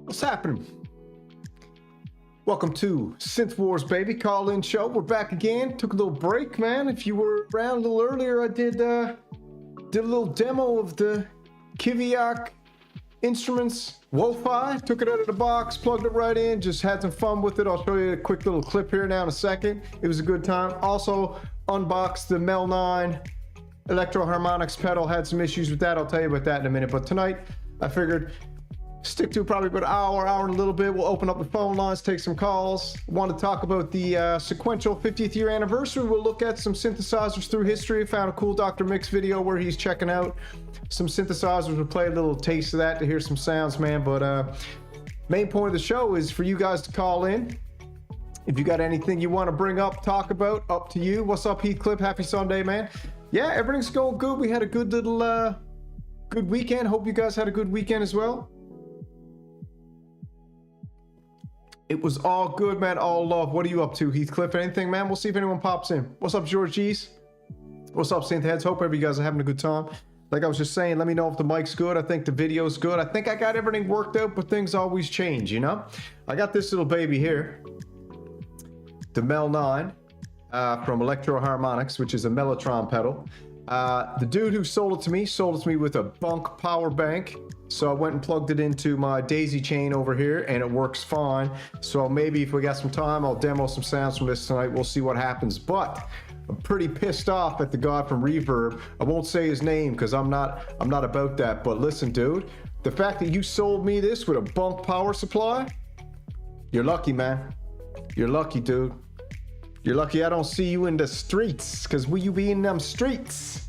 What's happening? Welcome to Synth Wars, baby. Call-in show. We're back again. Took a little break, man. If you were around a little earlier, I did a little demo of the Kiviak Instruments Wo-Fi. Took it out of the box, plugged it right in, just had some fun with it. I'll show you a quick little clip here now in a second. It was a good time. Also unboxed the Mel 9 Electro Harmonics pedal. Had some issues with that. I'll tell you about that in a minute. But tonight, I figured stick to probably about an hour and a little bit. We'll open up the phone lines, take some calls. Want to talk about the Sequential 50th year anniversary. We'll look at some synthesizers through history. Found a cool Dr. Mix video where he's checking out some synthesizers. We'll play a little taste of that to hear some sounds, man. But main point of the show is for you guys to call in. If you got anything you want to bring up, talk about, up to you. What's up, Heathcliff? Happy Sunday, man. Yeah, everything's going good. We had a good little good weekend. Hope you guys had a good weekend as well. It was all good, man. All love. What are you up to, Heathcliff? Anything, man? We'll see if anyone pops in. What's up, George G's? What's up, Synth Heads? Hope every you guys are having a good time. Like I was just saying, let me know if the mic's good. I think the video's good. I think I got everything worked out, but things always change, you know? I got this little baby here. The Mel 9 from Electro Harmonics, which is a Mellotron pedal. The dude who sold it to me with a bunk power bank. So I went and plugged it into my daisy chain over here and it works fine. So maybe if we got some time, I'll demo some sounds from this tonight. We'll see what happens. But I'm pretty pissed off at the guy from Reverb. I won't say his name because I'm not about that. But listen, dude, the fact that you sold me this with a bunk power supply, you're lucky, man. You're lucky, dude. You're lucky I don't see you in the streets, because will you be in them streets?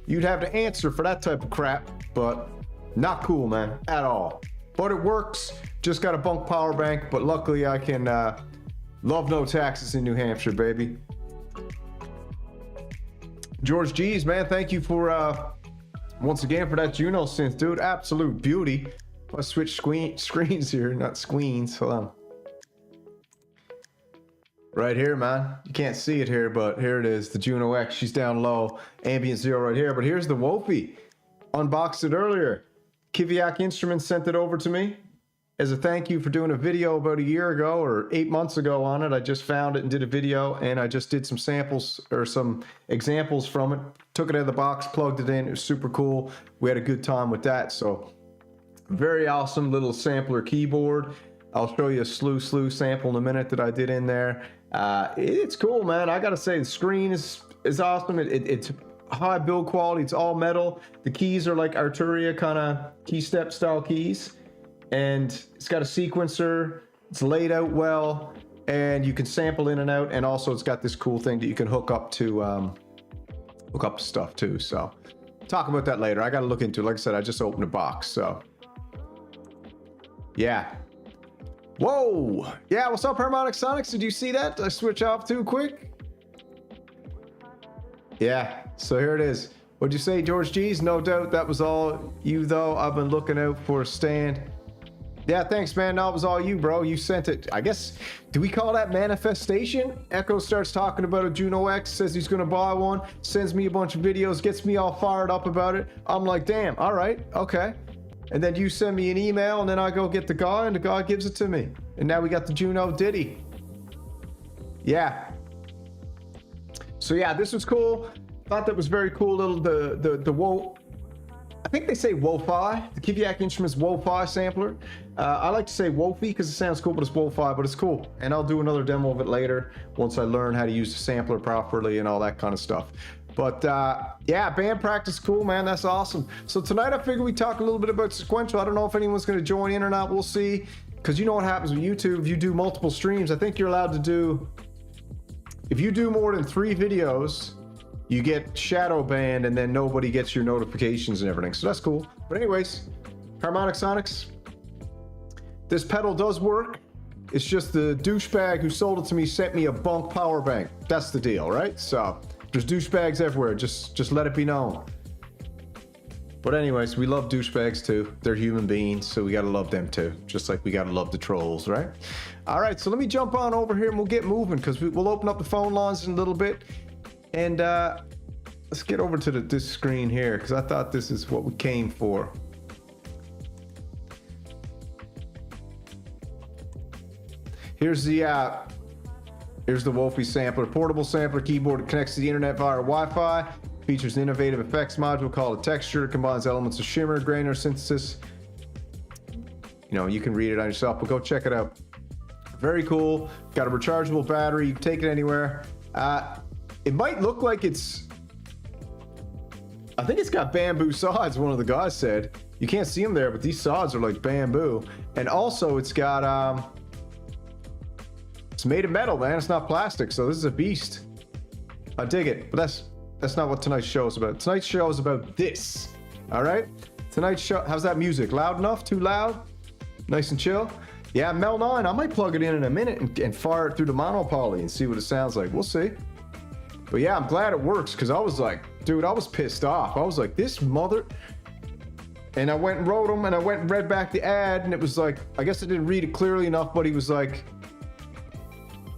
You'd have to answer for that type of crap, but not cool, man, at all. But it works. Just got a bunk power bank, but luckily I can love no taxes in New Hampshire, baby. George G's, man, thank you for once again for that Juno synth, dude. Absolute beauty. Let's switch screens here, not squeens. Hold on. Right here, man. You can't see it here, but here it is. The Juno X. She's down low. Ambient 0 right here. But here's the Wofi. Unboxed it earlier. Kiviak Instruments sent it over to me as a thank you for doing a video about a year ago or 8 months ago on it. I just found it and did a video, and I just did some samples or some examples from it. Took it out of the box, plugged it in. It was super cool. We had a good time with that. So very awesome little sampler keyboard. I'll show you a slew sample in a minute that I did in there. It's cool, man. I gotta say the screen is awesome. It's high build quality. It's all metal. The keys are like Arturia kind of key step style keys, and it's got a sequencer. It's laid out well, and you can sample in and out. And also, it's got this cool thing that you can hook up to stuff too. So, talk about that later. I gotta look into it. Like I said, I just opened a box, so yeah. Whoa! Yeah, what's up, Harmonic Sonics? Did you see that? Did I switch off too quick? Yeah, so here it is. What'd you say, George G's? No doubt that was all you, though. I've been looking out for a stand. Yeah, thanks, man. No, it was all you, bro. You sent it. I guess, do we call that manifestation? Echo starts talking about a Juno X, says he's going to buy one, sends me a bunch of videos, gets me all fired up about it. I'm like, damn, all right, okay. And then you send me an email, and then I go get the guy, and the guy gives it to me. And now we got the Juno Diddy. Yeah. So yeah, this was cool. Thought that was very cool. Little the Wo. I think they say Wo-Fi. The Kiviak Instruments Wo-Fi sampler. I like to say Wofi because it sounds cool, but it's Wo-Fi, but it's cool. And I'll do another demo of it later once I learn how to use the sampler properly and all that kind of stuff. But yeah, band practice, cool, man. That's awesome. So tonight I figured we'd talk a little bit about Sequential. I don't know if anyone's going to join in or not. We'll see. Because you know what happens with YouTube. If you do multiple streams, I think you're allowed to do... If you do more than 3 videos, you get shadow banned, and then nobody gets your notifications and everything. So that's cool. But anyways, Harmonic Sonics. This pedal does work. It's just the douchebag who sold it to me sent me a bunk power bank. That's the deal, right? So... there's douchebags everywhere. Just let it be known. But anyways, we love douchebags too. They're human beings, so we gotta love them too. Just like we gotta love the trolls, right? All right, so let me jump on over here and we'll get moving because we'll open up the phone lines in a little bit. And let's get over to this screen here because I thought this is what we came for. Here's the Wolfie sampler, portable sampler keyboard. It connects to the internet via Wi-Fi. Features an innovative effects module called a texture. It combines elements of shimmer, granular synthesis. You know, you can read it on yourself, but go check it out. Very cool. Got a rechargeable battery. You can take it anywhere. It might look like it's... I think it's got bamboo saws, one of the guys said. You can't see them there, but these saws are like bamboo. And also it's got... it's made of metal, man. It's not plastic, so this is a beast. I dig it, but that's not what tonight's show is about. Tonight's show is about this. All right? Tonight's show... How's that music? Loud enough? Too loud? Nice and chill? Yeah, Mel 9. I might plug it in a minute and fire it through the monopoly and see what it sounds like. We'll see. But yeah, I'm glad it works, because I was like, dude, I was pissed off. I was like, this mother... And I went and wrote him, and I went and read back the ad, and it was like, I guess I didn't read it clearly enough, but he was like,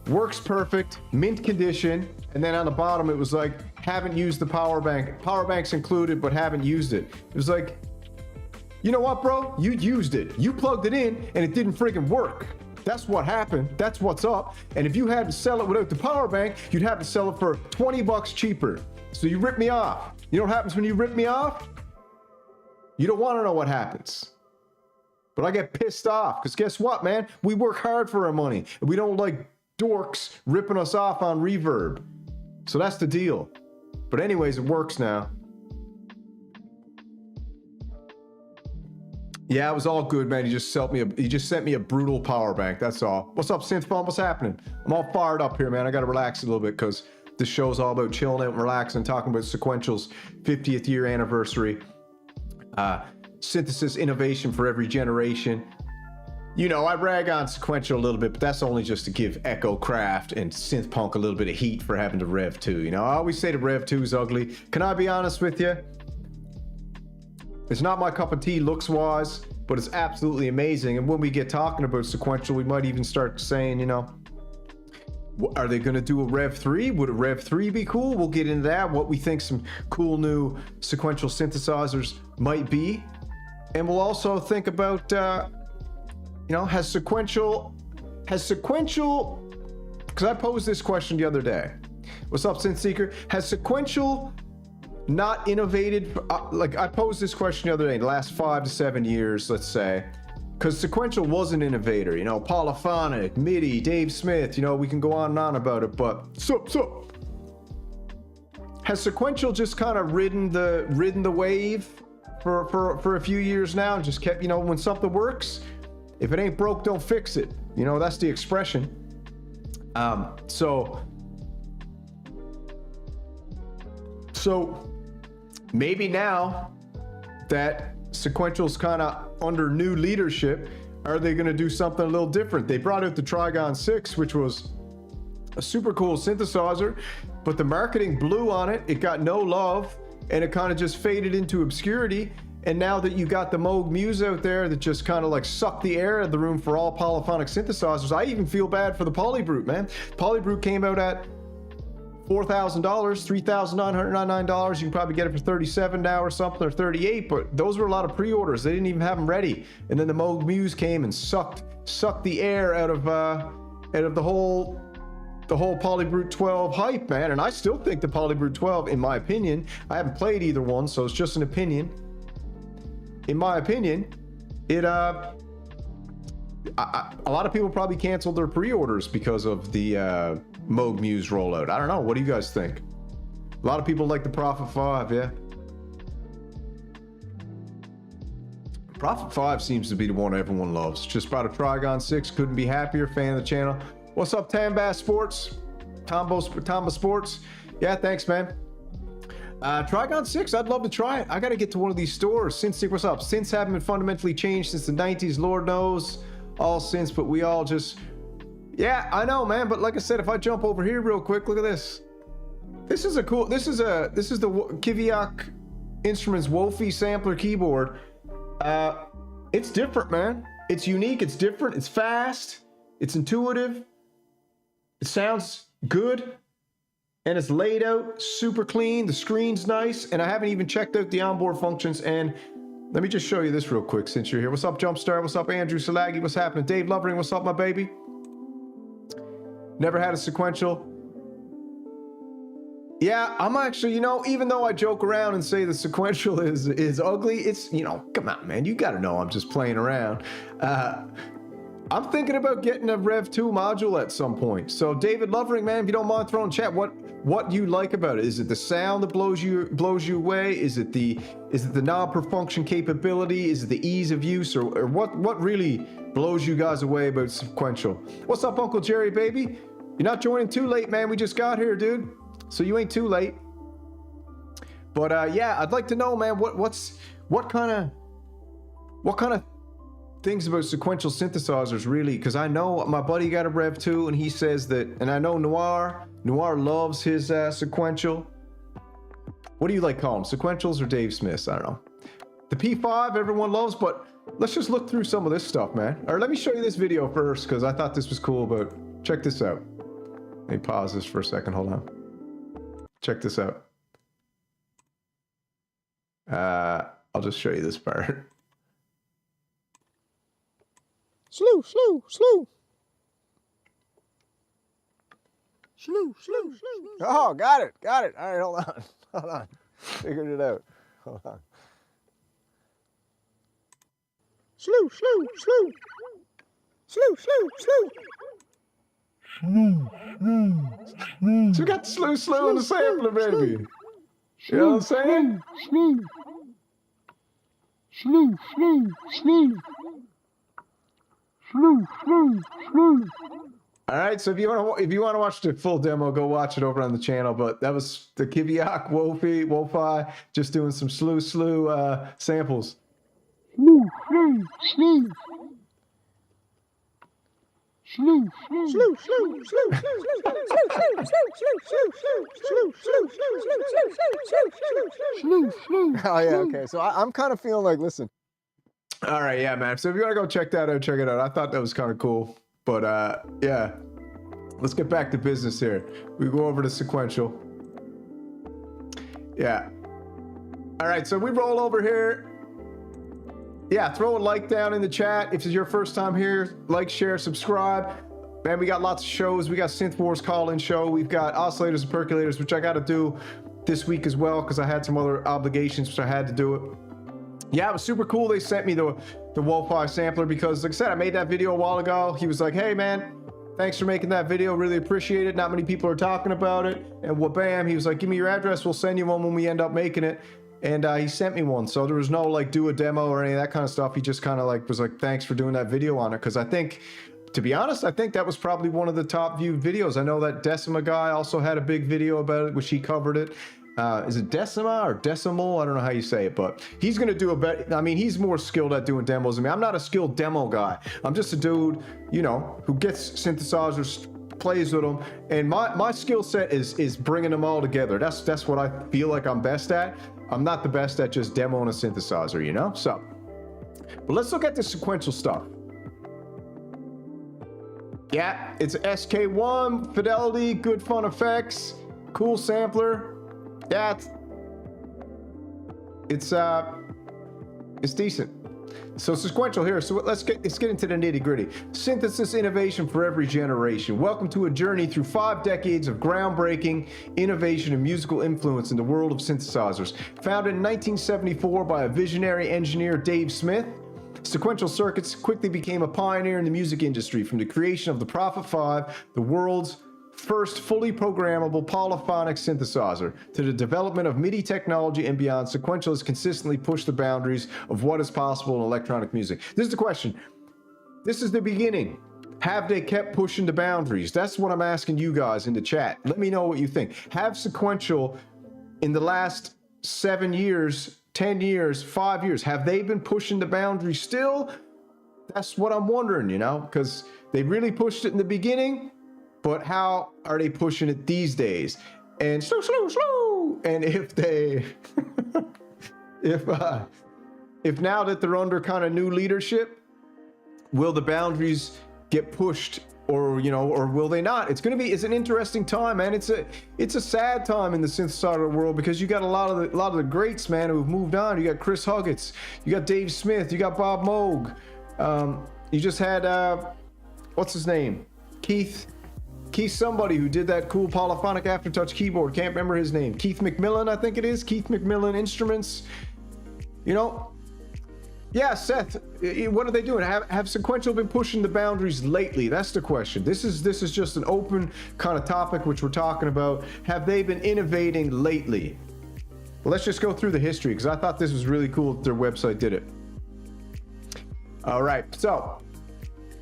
works perfect, mint condition, and then on the bottom it was like, haven't used the power bank. Power bank's included, but haven't used it. It was like, you know what, bro? You used it. You plugged it in, and it didn't freaking work. That's what happened. That's what's up. And if you had to sell it without the power bank, you'd have to sell it for 20 bucks cheaper. So you ripped me off. You know what happens when you rip me off? You don't want to know what happens. But I get pissed off, because guess what, man? We work hard for our money. And we don't like dorks ripping us off on Reverb. So that's the deal. But anyways, it works now. Yeah, it was all good, man. He just sent me a brutal power bank. That's all. What's up, Synth Fun? What's happening? I'm all fired up here, man. I got to relax a little bit, because this show's all about chilling out and relaxing, talking about Sequential's 50th year anniversary. Synthesis innovation for every generation. You know, I rag on Sequential a little bit, but that's only just to give Echo Craft and Synth Punk a little bit of heat for having the Rev 2. You know, I always say the Rev 2 is ugly. Can I be honest with you? It's not my cup of tea looks-wise, but it's absolutely amazing. And when we get talking about Sequential, we might even start saying, you know, are they going to do a Rev 3? Would a Rev 3 be cool? We'll get into that, what we think some cool new Sequential synthesizers might be. And we'll also think about, you know, has Sequential, because I posed this question the other day. What's up, Synth Seeker? Has Sequential not innovated? Like, I posed this question the other day, the last 5 to 7 years, let's say, because Sequential was an innovator, you know, polyphonic, MIDI, Dave Smith, you know, we can go on and on about it, but has Sequential just kind of ridden the wave for a few years now, and just kept, you know, when something works, if it ain't broke, don't fix it, you know, that's the expression. So maybe now that Sequential's kind of under new leadership, are they going to do something a little different? They brought out the Trigon 6, which was a super cool synthesizer, but the marketing blew on it. It got no love, and it kind of just faded into obscurity. And now that you got the Moog Muse out there that just kind of like sucked the air out of the room for all polyphonic synthesizers, I even feel bad for the Polybrute, man. Polybrute came out at $4,000, $3,999. You can probably get it for $37 now or something, or $38, but those were a lot of pre-orders. They didn't even have them ready. And then the Moog Muse came and sucked the air out of the whole Polybrute 12 hype, man. And I still think the Polybrute 12, in my opinion, I haven't played either one, so it's just an opinion. In my opinion, it a lot of people probably canceled their pre-orders because of the Moog Muse rollout. I don't know. What do you guys think? A lot of people like the Prophet 5, yeah. Prophet 5 seems to be the one everyone loves. Just bought a Trigon 6. Couldn't be happier. Fan of the channel. What's up, Tamba Sports? Tamba Sports. Yeah, thanks, man. Trigon 6, I'd love to try it. I gotta get to one of these stores. Synth, what's up? Synths haven't been fundamentally changed since the 90s, Lord knows. All synths, but we all just... Yeah, I know, man, but like I said, if I jump over here real quick, look at this. This is a cool... This is the Kiviak Instruments Wofi sampler keyboard. It's different, man. It's unique, it's different, it's fast, it's intuitive, it sounds good. And it's laid out super clean. The screen's nice, and I haven't even checked out the onboard functions. And let me just show you this real quick since you're here. What's up, Jumpstar? What's up, Andrew Salagi? What's happening? Dave Lovering, what's up, my baby? Never had a sequential. Yeah, I'm actually, even though I joke around and say the sequential is ugly, it's, come on, man, you gotta know I'm just playing around. I'm thinking about getting a Rev 2 module at some point. So David Lovering, man, if you don't mind throwing in chat, what you like about it? Is it the sound that blows you away? Is it the non-per-function capability? Is it the ease of use, or what really blows you guys away about sequential? What's up, Uncle Jerry, baby? You're not joining too late, man. We just got here, dude. So you ain't too late. But yeah, I'd like to know, man, what kind of things about sequential synthesizers really, because I know my buddy got a Rev 2 and he says that, and I know Noir loves his sequential. What do you like call them, sequentials or Dave Smiths? I don't know. The P5 everyone loves, but let's just look through some of this stuff, man. Or let me show you this video first, because I thought this was cool, but check this out. Let me pause this for a second, hold on. Check this out. I'll just show you this part. Slew. Oh, got it. All right, hold on. Figured it out. Hold on. Slew. So we got slew on the sampler, baby. You know what I'm saying? All right, so if you want to watch the full demo, go watch it over on the channel. But that was the Kiviak Wofi just doing some slew samples. Oh yeah, okay. So I'm kind of feeling like, listen. All right, yeah, man. So if you want to go check that out, check it out. I thought that was kind of cool. But yeah, let's get back to business here. We go over to sequential. Yeah. All right, so we roll over here. Yeah, throw a like down in the chat. If it's your first time here, like, share, subscribe. Man, we got lots of shows. We got Synth Wars call-in show. We've got oscillators and percolators, which I got to do this week as well because I had some other obligations, which I had to do it. Yeah, it was super cool. They sent me the Wofi sampler because, like I said, I made that video a while ago. He was like, hey, man, thanks for making that video. Really appreciate it. Not many people are talking about it. And bam, he was like, give me your address. We'll send you one when we end up making it. And he sent me one. So there was no like do a demo or any of that kind of stuff. He just kind of like was like, thanks for doing that video on it. Because I think, to be honest, I think that was probably one of the top viewed videos. I know that Decima guy also had a big video about it, which he covered it. Is it Decima or Decimal? I don't know how you say it, but he's going to do a better. I mean, he's more skilled at doing demos than me. I'm not a skilled demo guy. I'm just a dude, who gets synthesizers, plays with them, and my skill set is bringing them all together. That's what I feel like I'm best at. I'm not the best at just demoing a synthesizer, So, but let's look at the sequential stuff. Yeah, it's SK1 fidelity, good fun effects, cool sampler. Yeah, it's decent. So sequential here. So let's get into the nitty gritty. Synthesis innovation for every generation. Welcome to a journey through 5 decades of groundbreaking innovation and musical influence in the world of synthesizers. Founded in 1974 by a visionary engineer, Dave Smith, Sequential Circuits quickly became a pioneer in the music industry. From the creation of the Prophet 5, the world's first fully programmable polyphonic synthesizer, to the development of MIDI technology and beyond, Sequential has consistently pushed the boundaries of what is possible in electronic music. This is the question. This is the beginning. Have they kept pushing the boundaries? That's what I'm asking you guys in the chat. Let me know what you think. Have Sequential in the last 7 years, 10 years, 5 years, have they been pushing the boundaries still? That's what I'm wondering, because they really pushed it in the beginning. But how are they pushing it these days? And slow. And if they, if now that they're under kind of new leadership, will the boundaries get pushed, or will they not? It's an interesting time, man. It's a sad time in the synthesizer world because you got a lot of the greats, man, who've moved on. You got Chris Huggins, you got Dave Smith, you got Bob Moog. You just had what's his name, Keith Keith somebody who did that cool polyphonic aftertouch keyboard. Can't remember his name. Keith McMillan, I think it is. Keith McMillan Instruments. You know, yeah, Seth, what are they doing? Have Sequential been pushing the boundaries lately? That's the question. This is just an open kind of topic which we're talking about. Have they been innovating lately? Well, let's just go through the history, because I thought this was really cool that their website did it. All right, so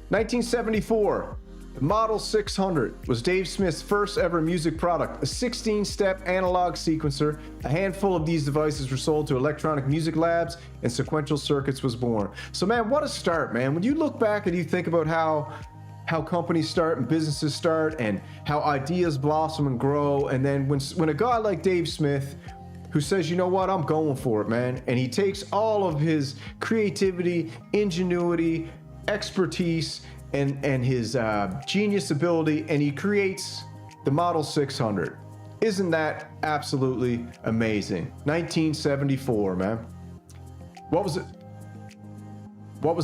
1974. The Model 600 was Dave Smith's first ever music product, a 16-step analog sequencer. A handful of these devices were sold to electronic music labs, and Sequential Circuits was born. So man, what a start, man. When you look back and you think about how companies start and businesses start and how ideas blossom and grow, and then when a guy like Dave Smith, who says, you know what, I'm going for it, man, and he takes all of his creativity, ingenuity, expertise, and his genius ability, and he creates the Model 600. Isn't that absolutely amazing? 1974, man. What was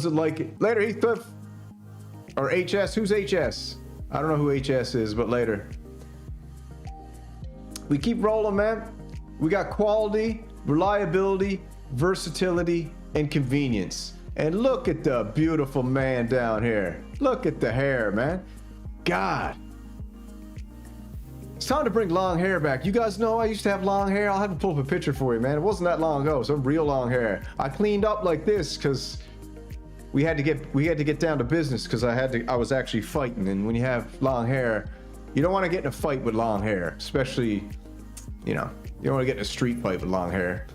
it like? Later, Heathcliff? Or HS? Who's HS? I don't know who HS is, but later. We keep rolling, man. We got quality, reliability, versatility, and convenience. And look at the beautiful man down here. Look at the hair, man. God. It's time to bring long hair back. You guys know I used to have long hair. I'll have to pull up a picture for you, man. It wasn't that long ago. Some real long hair. I cleaned up like this because we had to get down to business, because I was actually fighting. And when you have long hair, you don't want to get in a fight with long hair, especially, you don't want to get in a street fight with long hair.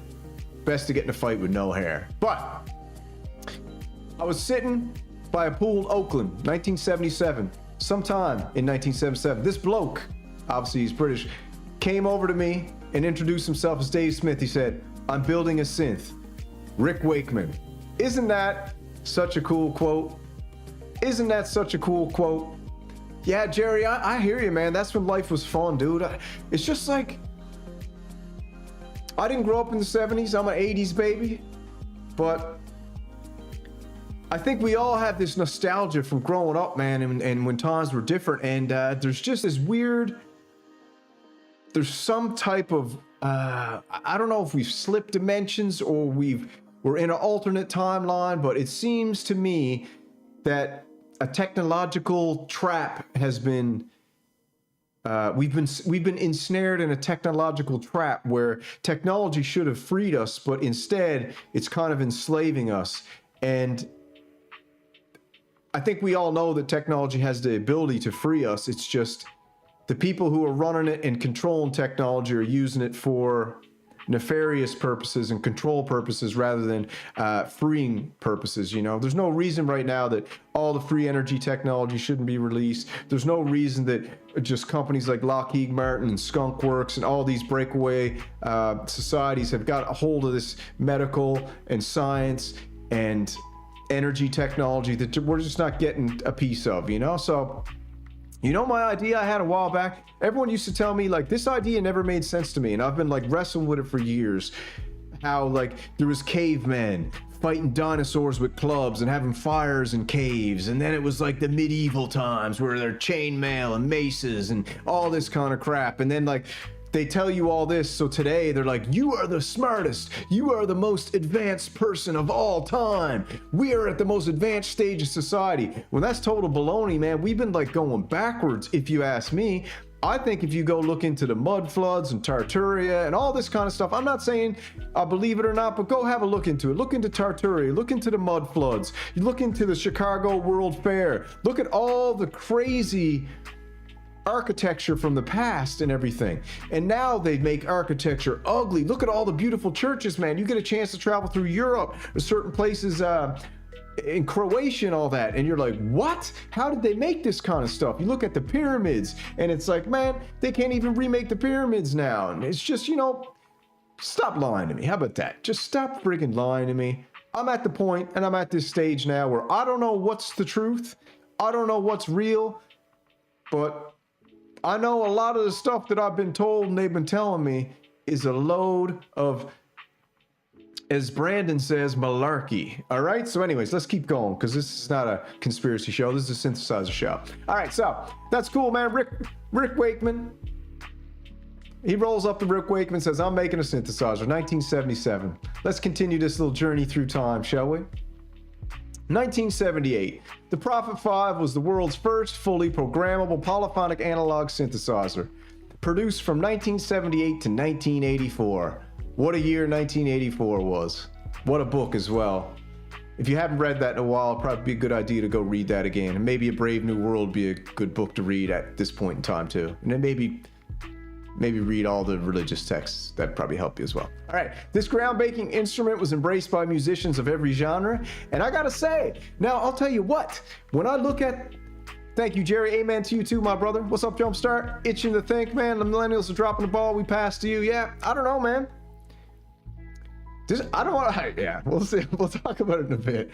Best to get in a fight with no hair. But I was sitting by a pool in Oakland, 1977, sometime in 1977. This bloke, obviously he's British, came over to me and introduced himself as Dave Smith. He said, I'm building a synth. Rick Wakeman. Isn't that such a cool quote? Isn't that such a cool quote? Yeah, Jerry, I hear you, man. That's when life was fun, dude. It's just like, I didn't grow up in the 70s. I'm an 80s baby. But I think we all have this nostalgia from growing up, man, and when times were different. And there's just this weird, there's some type of, I don't know if we've slipped dimensions or we're in an alternate timeline, but it seems to me that a technological trap has been, we've been ensnared in a technological trap where technology should have freed us, but instead it's kind of enslaving us. And I think we all know that technology has the ability to free us. It's just the people who are running it and controlling technology are using it for nefarious purposes and control purposes rather than freeing purposes. There's no reason right now that all the free energy technology shouldn't be released. There's no reason that just companies like Lockheed Martin and Skunk Works and all these breakaway societies have got a hold of this medical and science and energy technology that we're just not getting a piece of, So, my idea I had a while back, everyone used to tell me, like, this idea never made sense to me, and I've been, like, wrestling with it for years. How, like, there was cavemen fighting dinosaurs with clubs and having fires in caves, and then it was, like, the medieval times where they're chainmail and maces and all this kind of crap, and then, like, they tell you all this, so today they're like, you are the smartest, you are the most advanced person of all time, we are at the most advanced stage of society. Well, that's total baloney, man. We've been like going backwards, if you ask me. I think if you go look into the mud floods and Tartaria and all this kind of stuff, I'm not saying I believe it or not, but go have a look into it. Look into Tartaria, look into the mud floods, you look into the Chicago World Fair, look at all the crazy architecture from the past and everything, and now they make architecture ugly. Look at all the beautiful churches, man. You get a chance to travel through Europe or certain places in Croatia and all that, and you're like, what? How did they make this kind of stuff? You look at the pyramids and it's like, man, they can't even remake the pyramids now. And it's just, stop lying to me. How about that? Just stop freaking lying to me. I'm at the point and I'm at this stage now where I don't know what's the truth, I don't know what's real, but I know a lot of the stuff that I've been told and they've been telling me is a load of as Brandon says, malarkey. All right, so anyways, let's keep going because this is not a conspiracy show. This is a synthesizer show. All right, so that's cool, man. Rick Wakeman. He rolls up to Rick Wakeman, says, I'm making a synthesizer, 1977. Let's continue this little journey through time, shall we? 1978. The Prophet 5 was the world's first fully programmable polyphonic analog synthesizer, produced from 1978 to 1984. What a year 1984 was. What a book as well. If you haven't read that in a while, it'd probably be a good idea to go read that again. And maybe A Brave New World would be a good book to read at this point in time too. And then maybe read all the religious texts. That'd probably help you as well. All right, this groundbreaking instrument was embraced by musicians of every genre. And I gotta say, now I'll tell you what, when I look at, thank you, Jerry, amen to you too, my brother. What's up, Jumpstart? Itching to think, man, the millennials are dropping the ball, we passed to you. Yeah, I don't know, man. I don't want to, yeah, we'll see. We'll talk about it in a bit.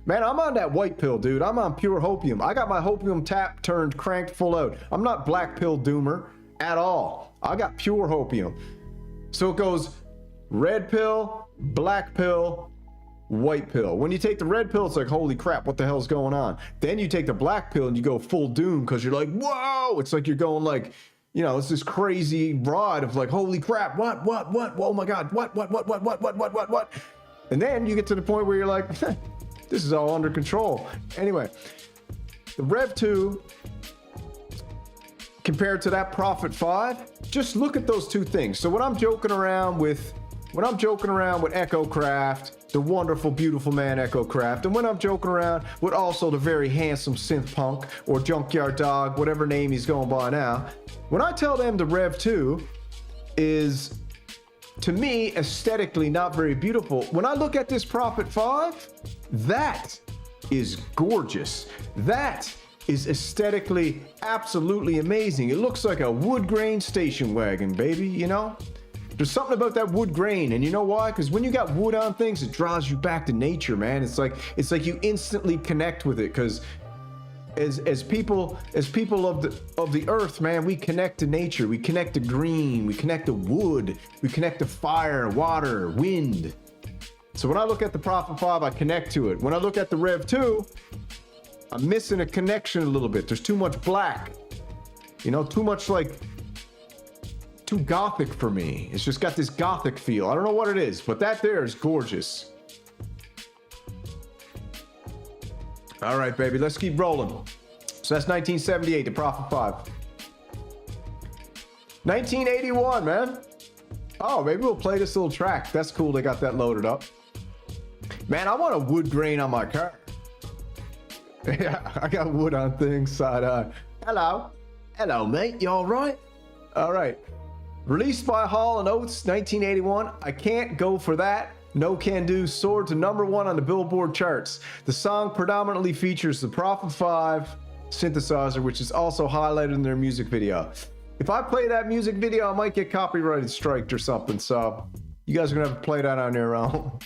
Man, I'm on that white pill, dude. I'm on pure hopium. I got my hopium tap turned cranked full out. I'm not black pill doomer at all. I got pure hopium. So it goes red pill, black pill, white pill. When you take the red pill, it's like, holy crap, what the hell's going on? Then you take the black pill and you go full doom because you're like, whoa! It's like you're going like, you know, it's this crazy ride of like, holy crap, what, oh my God, what? And then you get to the point where you're like, this is all under control. Anyway, the Rev 2 compared to that Prophet 5, just look at those two things. So when I'm joking around with Echo Craft, the wonderful, beautiful man Echo Craft, and when I'm joking around with also the very handsome Synth Punk or Junkyard Dog, whatever name he's going by now, when I tell them the Rev 2 is, to me, aesthetically not very beautiful, when I look at this Prophet 5, that is gorgeous. That is aesthetically absolutely amazing. It looks like a wood grain station wagon, baby, you know? There's something about that wood grain, and you know why? Because when you got wood on things, it draws you back to nature, man. It's like you instantly connect with it. Because as people of the earth, man, we connect to nature. We connect to green. We connect to wood. We connect to fire, water, wind. So when I look at the Prophet 5, I connect to it. When I look at the Rev 2, I'm missing a connection a little bit. There's too much black. You know, too much like. Too gothic for me. It's just got this gothic feel. I don't know what it is, but that there is gorgeous. All right, baby, let's keep rolling. So that's 1978, the Prophet 5. 1981, man. Oh, maybe we'll play this little track. That's cool, they got that loaded up. Man, I want a wood grain on my car. Yeah, I got wood on things, side eye. Hello. Hello, mate, you all right? All right. Released by Hall & Oates, 1981. I Can't Go For That. No Can Do soared to #1 on the Billboard charts. The song predominantly features the Prophet 5 synthesizer, which is also highlighted in their music video. If I play that music video, I might get copyrighted striked or something, so you guys are gonna have to play that on your own.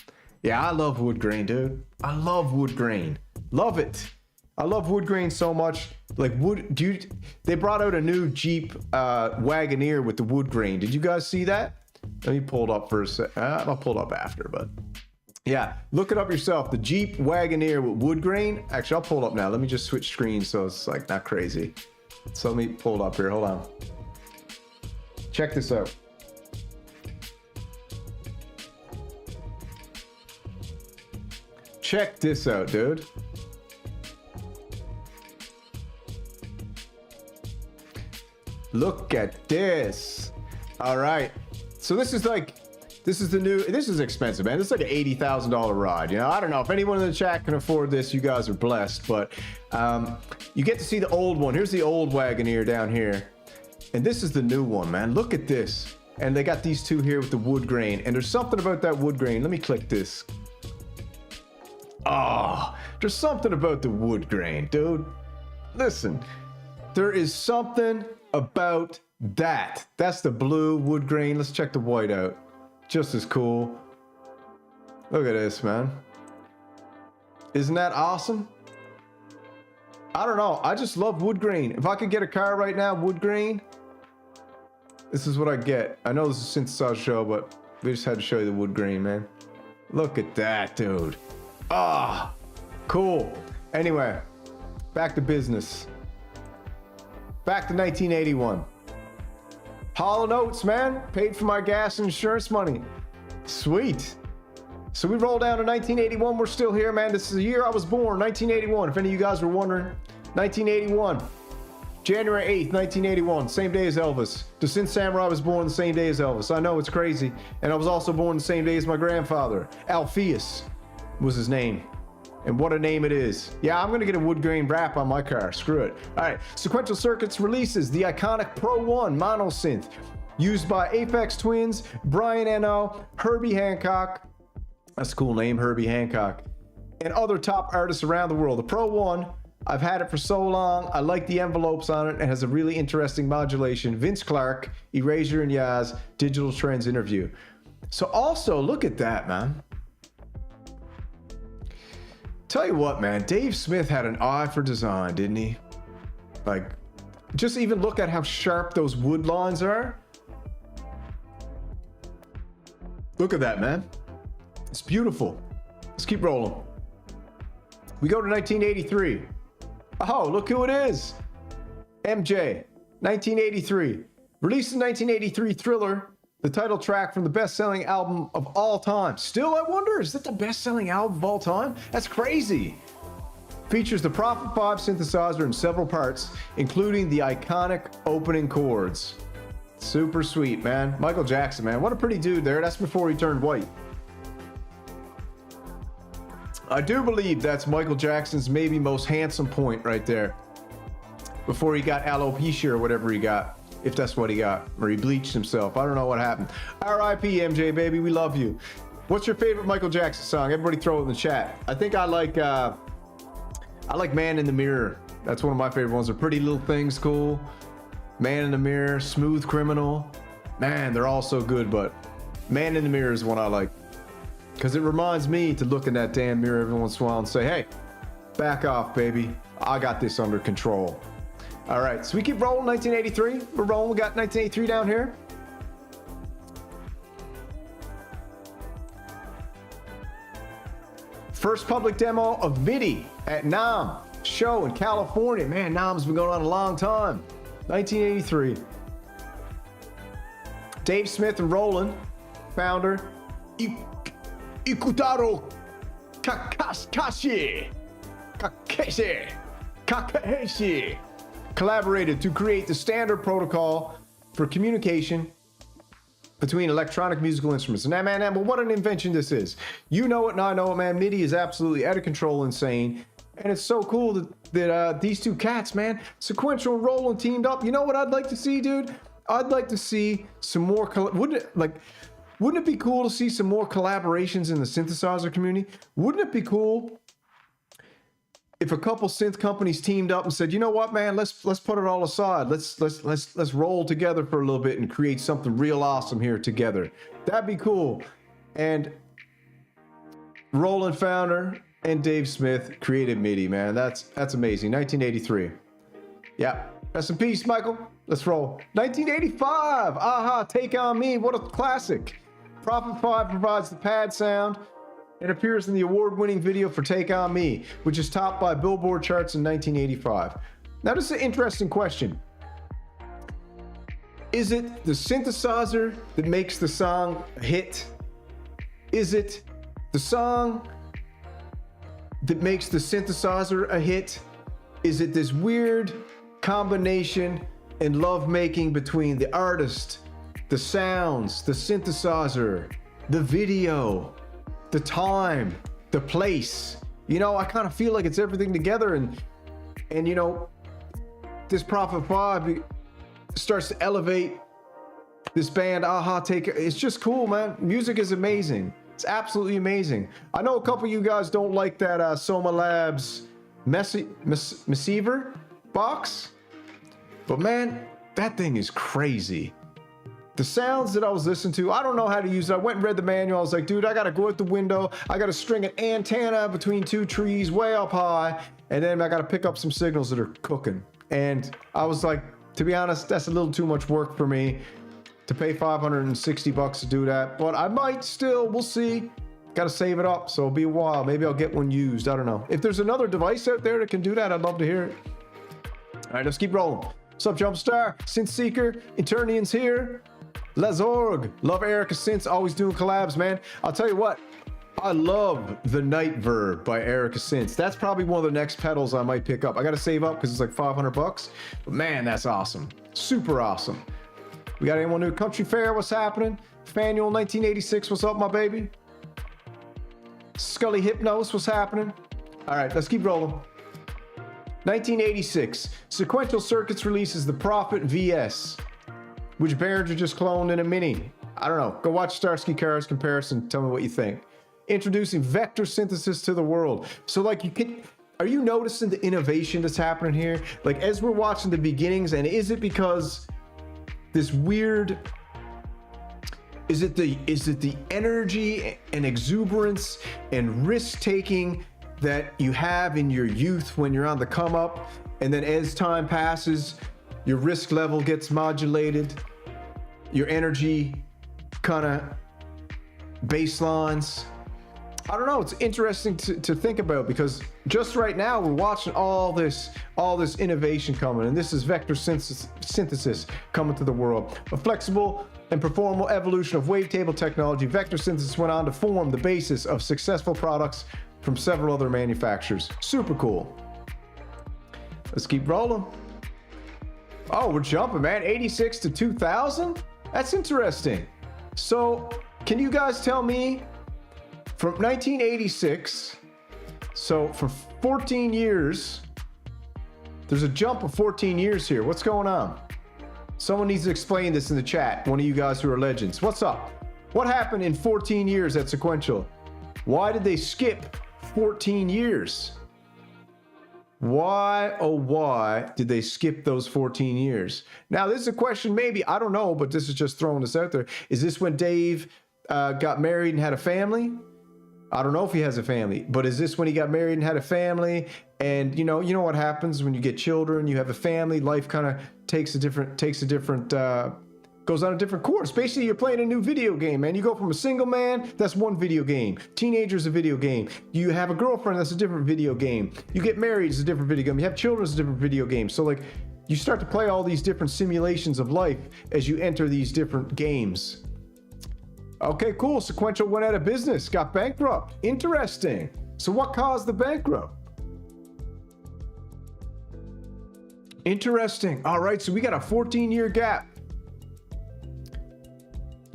Yeah, I love wood grain, dude. I love wood grain. Love it. I love wood grain so much. Like wood, dude, they brought out a new Jeep Wagoneer with the wood grain. Did you guys see that? Let me pull it up for a sec. I'll pull it up after, but yeah, look it up yourself. The Jeep Wagoneer with wood grain. Actually, I'll pull it up now. Let me just switch screens so it's like not crazy. So let me pull it up here. Hold on. Check this out. Check this out, dude. Look at this. All right. So this is expensive, man. This is like an $80,000 ride. You know, I don't know if anyone in the chat can afford this. You guys are blessed, but you get to see the old one. Here's the old Wagoneer down here. And this is the new one, man. Look at this. And they got these two here with the wood grain. And there's something about that wood grain. Let me click this. Oh, there's something about the wood grain, dude. Listen, there is something about that. That's the blue wood grain. Let's check the white out. Just as cool. Look at this, man. Isn't that awesome? I don't know. I just love wood grain. If I could get a car right now, wood grain, this is what I get. I know this is a synthesizer show, but We just had to show you the wood grain, man. Look at that, dude. Ah, cool. Anyway, back to business. Back to 1981. Hall & Oates, man. Paid for my gas and insurance money. Sweet. So we roll down to 1981. We're still here, man. This is the year I was born, 1981. If any of you guys were wondering, 1981. January 8th, 1981. Same day as Elvis. The Synth Samurai was born the same day as Elvis. I know, it's crazy. And I was also born the same day as my grandfather. Alpheus was his name. And what a name it is. Yeah, I'm gonna get a wood grain wrap on my car. Screw it. All right, Sequential Circuits releases the iconic Pro 1 mono synth used by Aphex Twins, Brian Eno, Herbie Hancock. That's a cool name, Herbie Hancock. And other top artists around the world. The Pro 1, I've had it for so long. I like the envelopes on it. It has a really interesting modulation. Vince Clarke, Erasure and Yaz, Digital Trends interview. So also, look at that, man. Tell you what, man, Dave Smith had an eye for design, didn't he? Like, just even look at how sharp those wood lines are. Look at that, man. It's beautiful. Let's keep rolling. We go to 1983. Oh, look who it is. MJ, 1983. Released in 1983, Thriller, the title track from the best-selling album of all time. Still, I wonder, is that the best-selling album of all time? That's crazy. Features the Prophet 5 synthesizer in several parts, including the iconic opening chords. Super sweet, man. Michael Jackson, man. What a pretty dude there. That's before he turned white. I do believe that's Michael Jackson's maybe most handsome point right there. Before he got alopecia or whatever he got. If that's what he got. Or he bleached himself. I don't know what happened. R.I.P. MJ, baby. We love you. What's your favorite Michael Jackson song? Everybody throw it in the chat. I think I like Man in the Mirror. That's one of my favorite ones. A Pretty Little Things, cool. Man in the Mirror, Smooth Criminal. Man, they're all so good, but Man in the Mirror is one I like. Because it reminds me to look in that damn mirror every once in a while and say, hey, back off, baby. I got this under control. All right, so we keep rolling. 1983. We're rolling. We got 1983 down here. First public demo of MIDI at NAMM show in California. Man, NAMM's been going on a long time. 1983. Dave Smith and Roland, founder. Ikutaro Kakashi collaborated to create the standard protocol for communication between electronic musical instruments. And man, well, what an invention this is. You know it and I know it, man. MIDI is absolutely out of control insane. And it's so cool that these two cats, man, Sequential and Roland teamed up. You know what I'd like to see, dude? I'd like to see some more, wouldn't it be cool to see some more collaborations in the synthesizer community? Wouldn't it be cool if a couple synth companies teamed up and said, you know what, man, let's put it all aside. Let's roll together for a little bit and create something real awesome here together. That'd be cool. And Roland founder and Dave Smith created MIDI, man. That's amazing. 1983. Yeah. Rest in peace, Michael. Let's roll. 1985. Aha, Take On Me. What a classic. Prophet 5 provides the pad sound and appears in the award-winning video for Take On Me, which is topped by Billboard charts in 1985. Now, this is an interesting question. Is it the synthesizer that makes the song a hit? Is it the song that makes the synthesizer a hit? Is it this weird combination and lovemaking between the artist, the sounds, the synthesizer, the video, the time, the place? You know, I kind of feel like it's everything together, and you know, this Prophet 5 starts to elevate this band. Aha, it's just cool, man. Music is amazing. It's absolutely amazing. I know a couple of you guys don't like that Soma Labs Messiever box, but man, that thing is crazy. The sounds that I was listening to, I don't know how to use it. I went and read the manual. I was like, dude, I gotta go out the window. I gotta string an antenna between two trees way up high, and then I gotta pick up some signals that are cooking. And I was like, to be honest, that's a little too much work for me. to pay 560 bucks to do that, but I might still, we'll see. Gotta save it up, so it'll be a while. Maybe I'll get one used, I don't know. If there's another device out there that can do that, I'd love to hear it. All right, let's keep rolling. What's up, Jumpstar? Synth Seeker, Eternian's here. Lazorg, love Erica Synths, always doing collabs, man. I'll tell you what, I love the Night Verb by Erica Synths. That's probably one of the next pedals I might pick up. I gotta save up because it's like 500 bucks, but man, that's awesome. Super awesome. We got anyone new? Country Fair, what's happening? Fanuel 1986, what's up, my baby? Scully Hypnos, what's happening? All right, let's keep rolling. 1986, Sequential Circuits releases the Prophet VS, which Behringer just cloned in a Mini. I don't know. Go watch Starsky Cars comparison. Tell me what you think. Introducing vector synthesis to the world. So like are you noticing the innovation that's happening here? Like as we're watching the beginnings, and is it because this weird, is it the energy and exuberance and risk taking that you have in your youth when you're on the come up, and then as time passes, your risk level gets modulated, your energy kind of baselines? I don't know, it's interesting to think about, because just right now we're watching all this innovation coming, and this is vector synthesis coming to the world. A flexible and performable evolution of wavetable technology, vector synthesis went on to form the basis of successful products from several other manufacturers. Super cool. Let's keep rolling. Oh, we're jumping, man. 86 to 2000? That's interesting. So, can you guys tell me, from 1986, so for 14 years, there's a jump of 14 years here. What's going on? Someone needs to explain this in the chat, one of you guys who are legends. What's up? What happened in 14 years at Sequential? Why did they skip 14 years? Why, oh why, did they skip those 14 years? Now, this is a question maybe, I don't know, but this is just throwing this out there. Is this when Dave got married and had a family? I don't know if he has a family, but is this when he got married and had a family? And you know what happens when you get children, you have a family, life kind of goes on a different course. Basically, you're playing a new video game, man. You go from a single man, that's one video game. Teenager's a video game. You have a girlfriend, that's a different video game. You get married, it's a different video game. You have children, it's a different video game. So like, you start to play all these different simulations of life as you enter these different games. Okay, cool. Sequential went out of business, got bankrupt. Interesting. So what caused the bankrupt? Interesting. All right, so we got a 14-year gap.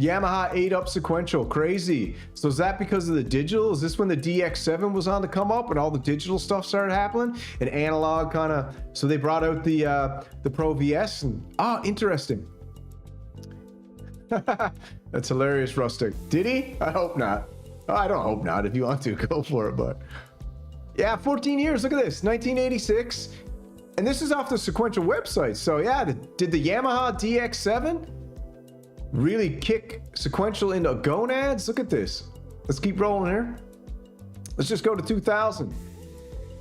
Yamaha ate up Sequential. Crazy. So is that because of the digital? Is this when the DX7 was on to come up and all the digital stuff started happening? And analog kind of, so they brought out the Pro VS and, interesting. That's hilarious, Rustic. Did he? I hope not. I don't hope not. If you want to, go for it. But yeah, 14 years. Look at this. 1986. And this is off the Sequential website. So yeah, did the Yamaha DX7 really kick Sequential into gonads? Look at this. Let's keep rolling here. Let's just go to 2000.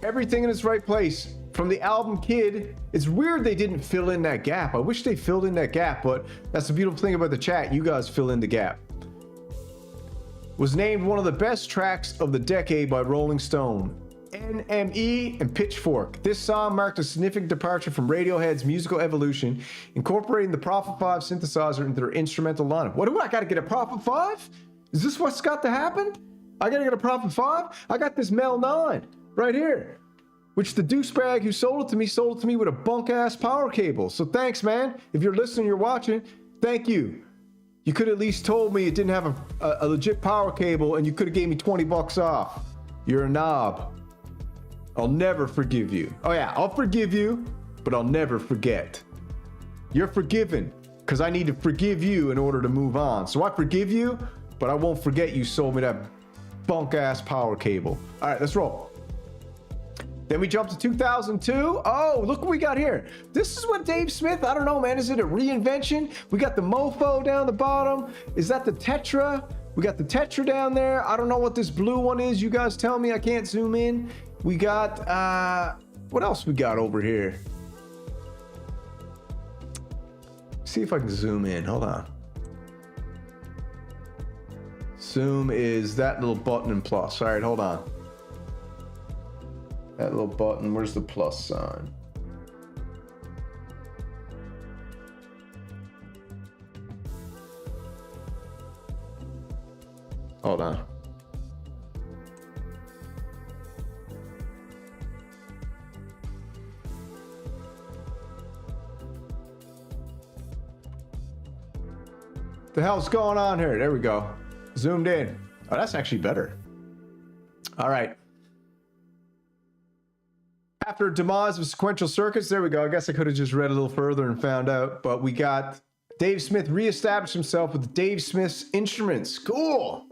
Everything in its right place. From the album Kid, it's weird they didn't fill in that gap. I wish they filled in that gap, but that's the beautiful thing about the chat. You guys fill in the gap. Was named one of the best tracks of the decade by Rolling Stone, NME, and Pitchfork. This song marked a significant departure from Radiohead's musical evolution, incorporating the Prophet 5 synthesizer into their instrumental lineup. What do I gotta get, a Prophet 5? Is this what's got to happen? I gotta get a Prophet 5? I got this Mel 9 right here, which the douchebag who sold it to me with a bunk-ass power cable. So thanks, man. If you're listening, you're watching, thank you. You could at least told me it didn't have a legit power cable, and you could have gave me 20 bucks off. You're a knob. I'll never forgive you. Oh yeah, I'll forgive you, but I'll never forget. You're forgiven, because I need to forgive you in order to move on. So I forgive you, but I won't forget you sold me that bunk-ass power cable. All right, let's roll. Then we jump to 2002. Oh, look what we got here. This is what Dave Smith, I don't know, man. Is it a reinvention? We got the Mofo down the bottom. Is that the Tetra? We got the Tetra down there. I don't know what this blue one is. You guys tell me. I can't zoom in. We got, what else we got over here? See if I can zoom in. Hold on. Zoom is that little button and plus. All right, hold on. That little button, where's the plus sign? Hold on. The hell's going on here? There we go. Zoomed in. Oh, that's actually better. All right. After demise of sequential circuits, there we go. I guess I could have just read a little further and found out, but we got Dave Smith reestablished himself with Dave Smith's Instruments. Cool.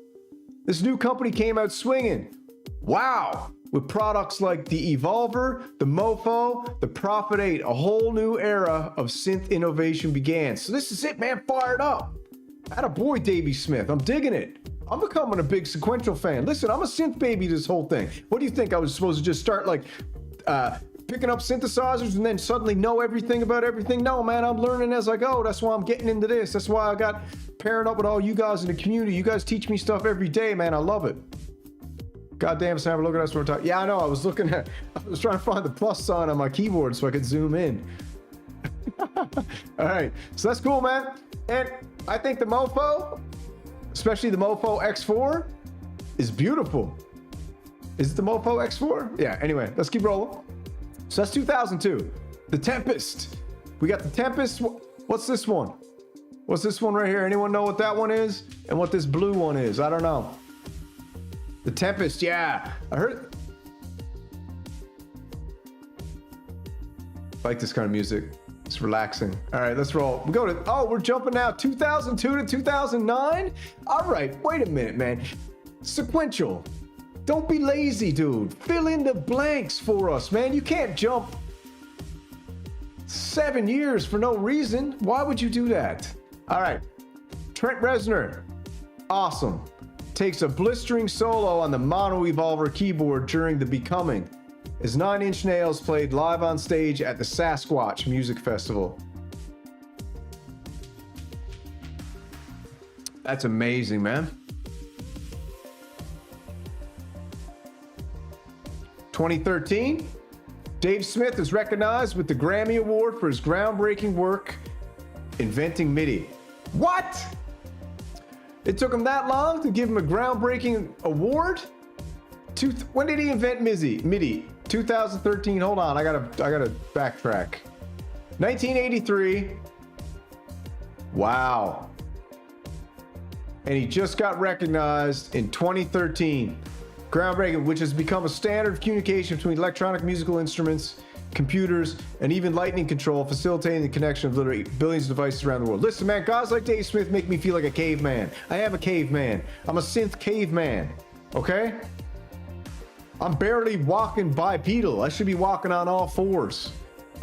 This new company came out swinging. Wow. With products like the Evolver, the Mofo, the Prophet 8, a whole new era of synth innovation began. So this is it, man. Fired up. Attaboy, Davey Smith. I'm digging it. I'm becoming a big Sequential fan. Listen, I'm a synth baby this whole thing. What do you think? I was supposed to just start like picking up synthesizers and then suddenly know everything about everything? No, man, I'm learning as I go. That's why I'm getting into this. That's why I got pairing up with all you guys in the community. You guys teach me stuff every day, man. I love it. Goddamn, Sam, look at us. We're talking. Yeah, I know. I was trying to find the plus sign on my keyboard so I could zoom in. All right, so that's cool, man. And I think the Mofo, especially the Mofo X4, is beautiful. Is it the Mofo X4? Yeah, anyway, let's keep rolling. So that's 2002. The Tempest. We got the Tempest. What's this one? What's this one right here? Anyone know what that one is? And what this blue one is? I don't know. The Tempest, yeah. I heard. I like this kind of music. It's relaxing. All right, let's roll. We go to, oh, we're jumping now 2002 to 2009? All right, wait a minute, man. Sequential. Don't be lazy, dude. Fill in the blanks for us, man. You can't jump 7 years for no reason. Why would you do that? All right. Trent Reznor. Awesome. Takes a blistering solo on the Mono Evolver keyboard during The Becoming. His 9 Inch Nails played live on stage at the Sasquatch Music Festival. That's amazing, man. 2013, Dave Smith is recognized with the Grammy Award for his groundbreaking work inventing MIDI. What? It took him that long to give him a groundbreaking award? When did he invent MIDI? 2013. Hold on, I gotta backtrack. 1983. Wow. And he just got recognized in 2013. Groundbreaking, which has become a standard of communication between electronic musical instruments, computers, and even lightning control, facilitating the connection of literally billions of devices around the world. Listen, man, guys like Dave Smith make me feel like a caveman. I am a caveman. I'm a synth caveman. Okay? I'm barely walking bipedal. I should be walking on all fours.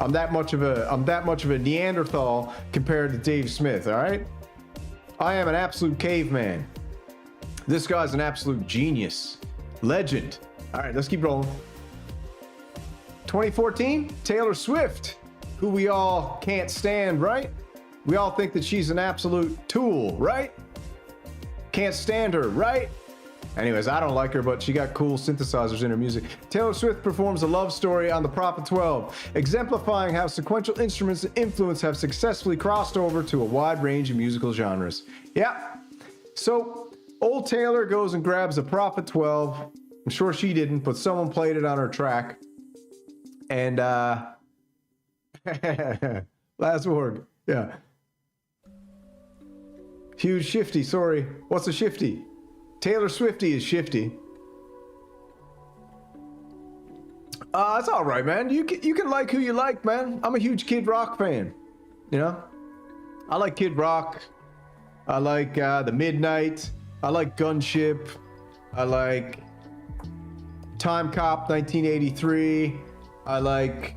I'm that much of a Neanderthal compared to Dave Smith, all right? I am an absolute caveman. This guy's an absolute genius. Legend. All right, let's keep rolling. 2014, Taylor Swift, who we all can't stand, right? We all think that she's an absolute tool, right? Can't stand her, right? Anyways, I don't like her, but she got cool synthesizers in her music. Taylor Swift performs a love story on the Prophet 12, exemplifying how sequential instruments and influence have successfully crossed over to a wide range of musical genres. Yeah. So, old Taylor goes and grabs a Prophet 12. I'm sure she didn't, but someone played it on her track. And, last word. Yeah. Huge shifty, sorry. What's a shifty? Taylor Swifty is shifty. It's all right, man. You can like who you like, man. I'm a huge Kid Rock fan. You know, I like Kid Rock. I like The Midnight. I like Gunship. I like Time Cop 1983. I like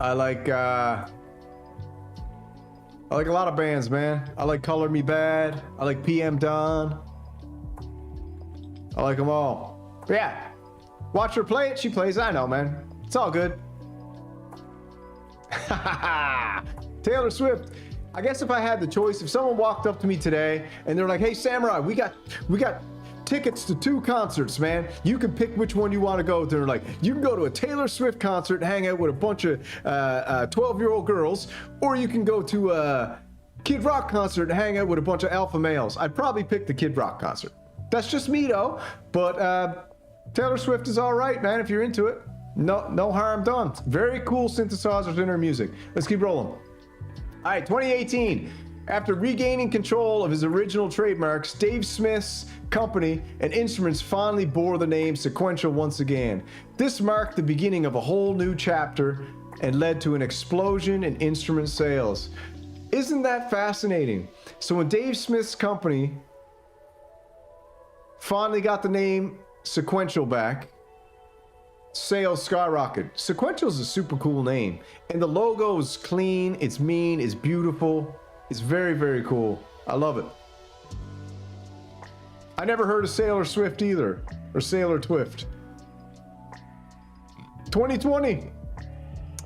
a lot of bands, man. I like Color Me Bad. I like PM Dawn. I like them all. But yeah, watch her play it. She plays. I know, man. It's all good. Taylor Swift. I guess if I had the choice, if someone walked up to me today and they're like, "Hey, Samurai, we got tickets to 2 concerts, man. You can pick which one you want to go to." They're like, "You can go to a Taylor Swift concert and hang out with a bunch of 12-year-old girls, or you can go to a Kid Rock concert and hang out with a bunch of alpha males." I'd probably pick the Kid Rock concert. That's just me though, but Taylor Swift is all right, man, if you're into it. No harm done. Very cool synthesizers in her music. Let's keep rolling. All right, 2018. After regaining control of his original trademarks, Dave Smith's company and instruments finally bore the name Sequential once again. This marked the beginning of a whole new chapter and led to an explosion in instrument sales. Isn't that fascinating? So when Dave Smith's company finally got the name Sequential back, sales skyrocketed. Sequential is a super cool name, and the logo is clean, it's mean, it's beautiful. It's very, very cool. I love it. I never heard of Sailor Swift either, or Sailor Twift. 2020.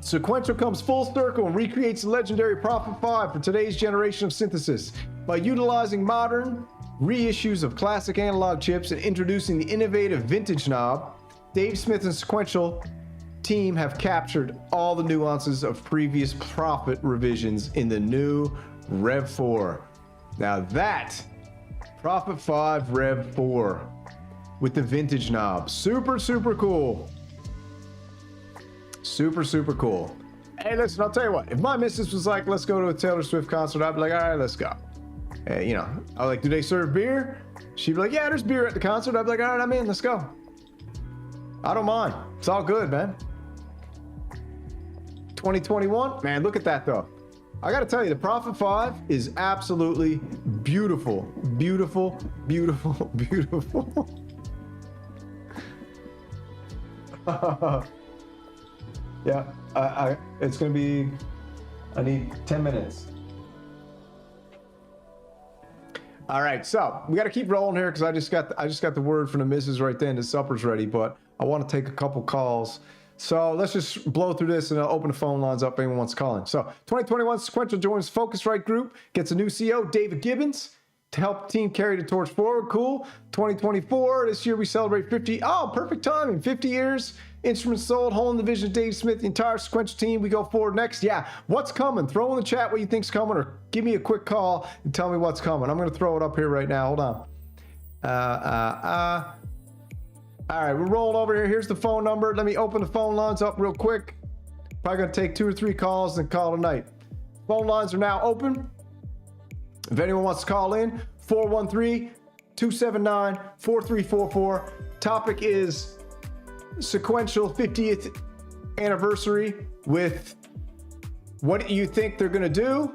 Sequential comes full circle and recreates the legendary Prophet 5 for today's generation of synthesis by utilizing modern reissues of classic analog chips and introducing the innovative vintage knob. Dave Smith and Sequential team have captured all the nuances of previous Prophet revisions in the new Rev 4. Now that Prophet 5 Rev 4 with the vintage knob. Super, super cool. Super, super cool. Hey, listen, I'll tell you what. If my missus was like, "Let's go to a Taylor Swift concert," I'd be like, "All right, let's go." You know, I was like, "Do they serve beer?" She'd be like, "Yeah, there's beer at the concert." I'd be like, "All right, I'm in, let's go." I don't mind. It's all good, man. 2021, man, look at that though. I gotta tell you, the Prophet 5 is absolutely beautiful. Beautiful, beautiful, beautiful. Yeah, it's gonna be, I need 10 minutes. All right, so we gotta keep rolling here because I just got the word from the missus right then. The supper's ready, but I want to take a couple calls. So let's just blow through this and I'll open the phone lines up if anyone wants to call in. So 2021 Sequential joins Focusrite Group, gets a new CEO, David Gibbons, to help the team carry the torch forward. Cool. 2024, this year we celebrate 50. Oh, perfect timing. 50 years, instruments sold, whole in the vision of Dave Smith, the entire Sequential team. We go forward next. Yeah, what's coming? Throw in the chat what you think's coming, or give me a quick call and tell me what's coming. I'm going to throw it up here right now. Hold on. All right, we're rolling over here. Here's the phone number. Let me open the phone lines up real quick. Probably gonna take 2 or 3 calls and call it a night. Phone lines are now open. If anyone wants to call in, 413-279-4344. Topic is Sequential 50th anniversary with what do you think they're gonna do?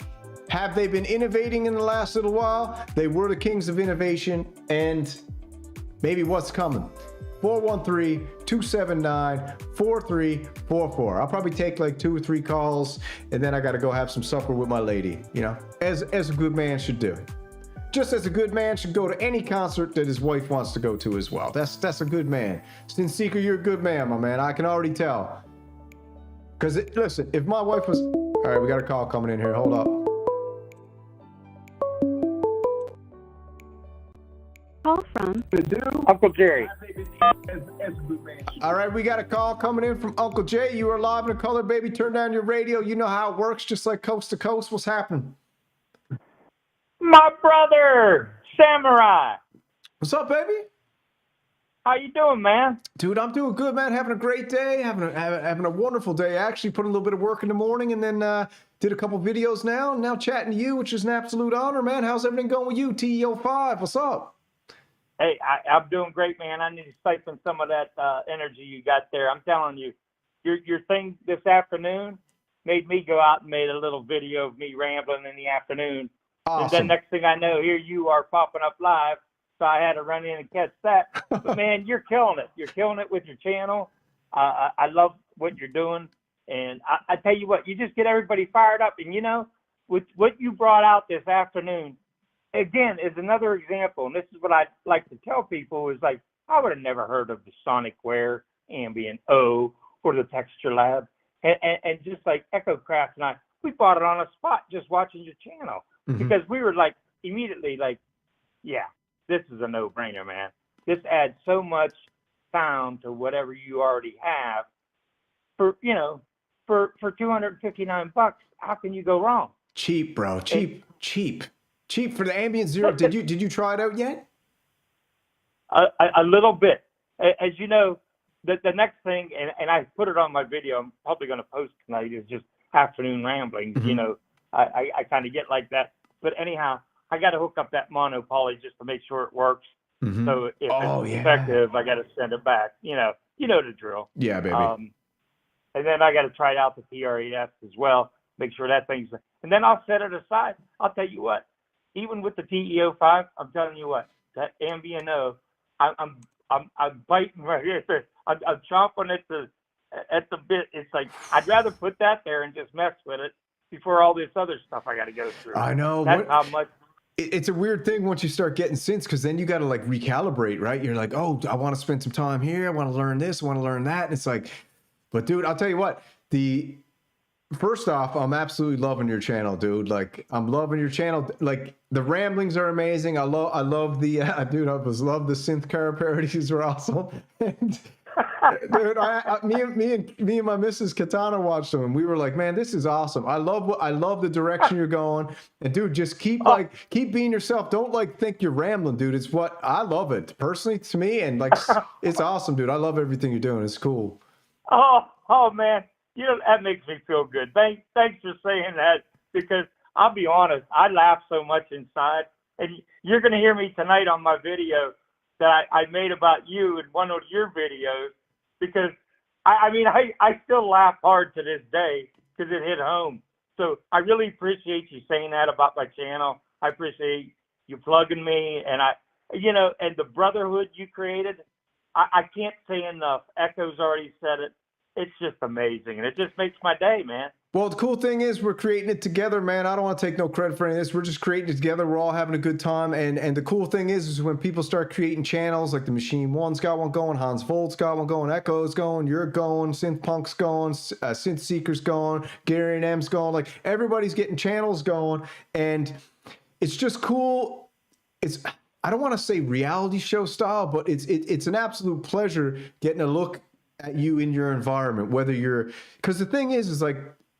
Have they been innovating in the last little while? They were the kings of innovation, and maybe what's coming? 413-279-4344. I'll probably take like 2 or 3 calls, and then I got to go have some supper with my lady, you know, as a good man should do. Just as a good man should go to any concert that his wife wants to go to as well. That's a good man. Synth Seeker, you're a good man, my man. I can already tell. Because, listen, if my wife was... All right, we got a call coming in here. Hold up. Call from Uncle Jerry. All right, we got a call coming in from Uncle Jay. You are live in color, baby. Turn down your radio. You know how it works, just like coast to coast. What's happening? My brother, Samurai. What's up, baby? How you doing, man? Dude, I'm doing good, man. Having a great day. Having a wonderful day. I actually put a little bit of work in the morning and then did a couple videos now chatting to you, which is an absolute honor, man. How's everything going with you, TEO5? What's up? Hey, I'm doing great, man. I need to siphon some of that energy you got there. I'm telling you, your thing this afternoon made me go out and made a little video of me rambling in the afternoon. Awesome. And then next thing I know, here you are popping up live. So I had to run in and catch that. But man, you're killing it. You're killing it with your channel. I love what you're doing. And I tell you what, you just get everybody fired up. And you know, with what you brought out this afternoon, again, is another example, and this is what I like to tell people, is like, I would have never heard of the Sonicware, Ambient O, or the Texture Lab. And just like EchoCraft and I, we bought it on a spot just watching your channel because we were like immediately like, yeah, this is a no-brainer, man. This adds so much sound to whatever you already have for, you know, for $259. How can you go wrong? Cheap, bro. Cheap for the ambient zero. Did you try it out yet? A little bit. As you know, the next thing, and I put it on my video, I'm probably going to post tonight, is just afternoon ramblings. You know, I kind of get like that. But anyhow, I got to hook up that mono poly just to make sure it works. So if it's effective, I got to send it back. You know the drill. Yeah, baby. And then I got to try out the PRES as well, make sure that thing's. And then I'll set it aside. I'll tell you what, even with the TE-05, I'm telling you what, that ambient O, I'm biting right here. I'm chomping at the bit. It's like I'd rather put that there and just mess with it before all this other stuff I got to go through. I know. That's how much. It's a weird thing once you start getting synths, because then you got to like recalibrate, right? You're like, oh, I want to spend some time here. I want to learn this. I want to learn that. And it's like, but dude, I'll tell you what. First off, I'm absolutely loving your channel, dude. Like, I'm loving your channel. Like, the ramblings are amazing. I love the dude. I love the synth car parodies are awesome. And, dude, me and my missus Katana watched them, and we were like, man, this is awesome. I love the direction you're going. And dude, just keep being yourself. Don't like think you're rambling, dude. It's what I love it personally to me, and like it's awesome, dude. I love everything you're doing. It's cool. Oh man. You know, that makes me feel good. Thanks for saying that, because I'll be honest, I laugh so much inside. And you're going to hear me tonight on my video that I made about you in one of your videos, because, I still laugh hard to this day because it hit home. So I really appreciate you saying that about my channel. I appreciate you plugging me. And and the brotherhood you created, I can't say enough. Echo's already said it. It's just amazing, and it just makes my day, man. Well, the cool thing is we're creating it together, man. I don't want to take no credit for any of this. We're just creating it together. We're all having a good time, and the cool thing is when people start creating channels, like the Machine One's got one going, Hans Volt's got one going, Echo's going, you're going, Synth Punk's going, Synth Seeker's going, Gary and M's going. Like, everybody's getting channels going, and it's just cool. I don't want to say reality show style, but it's an absolute pleasure getting a look at you in your environment, because the thing is like,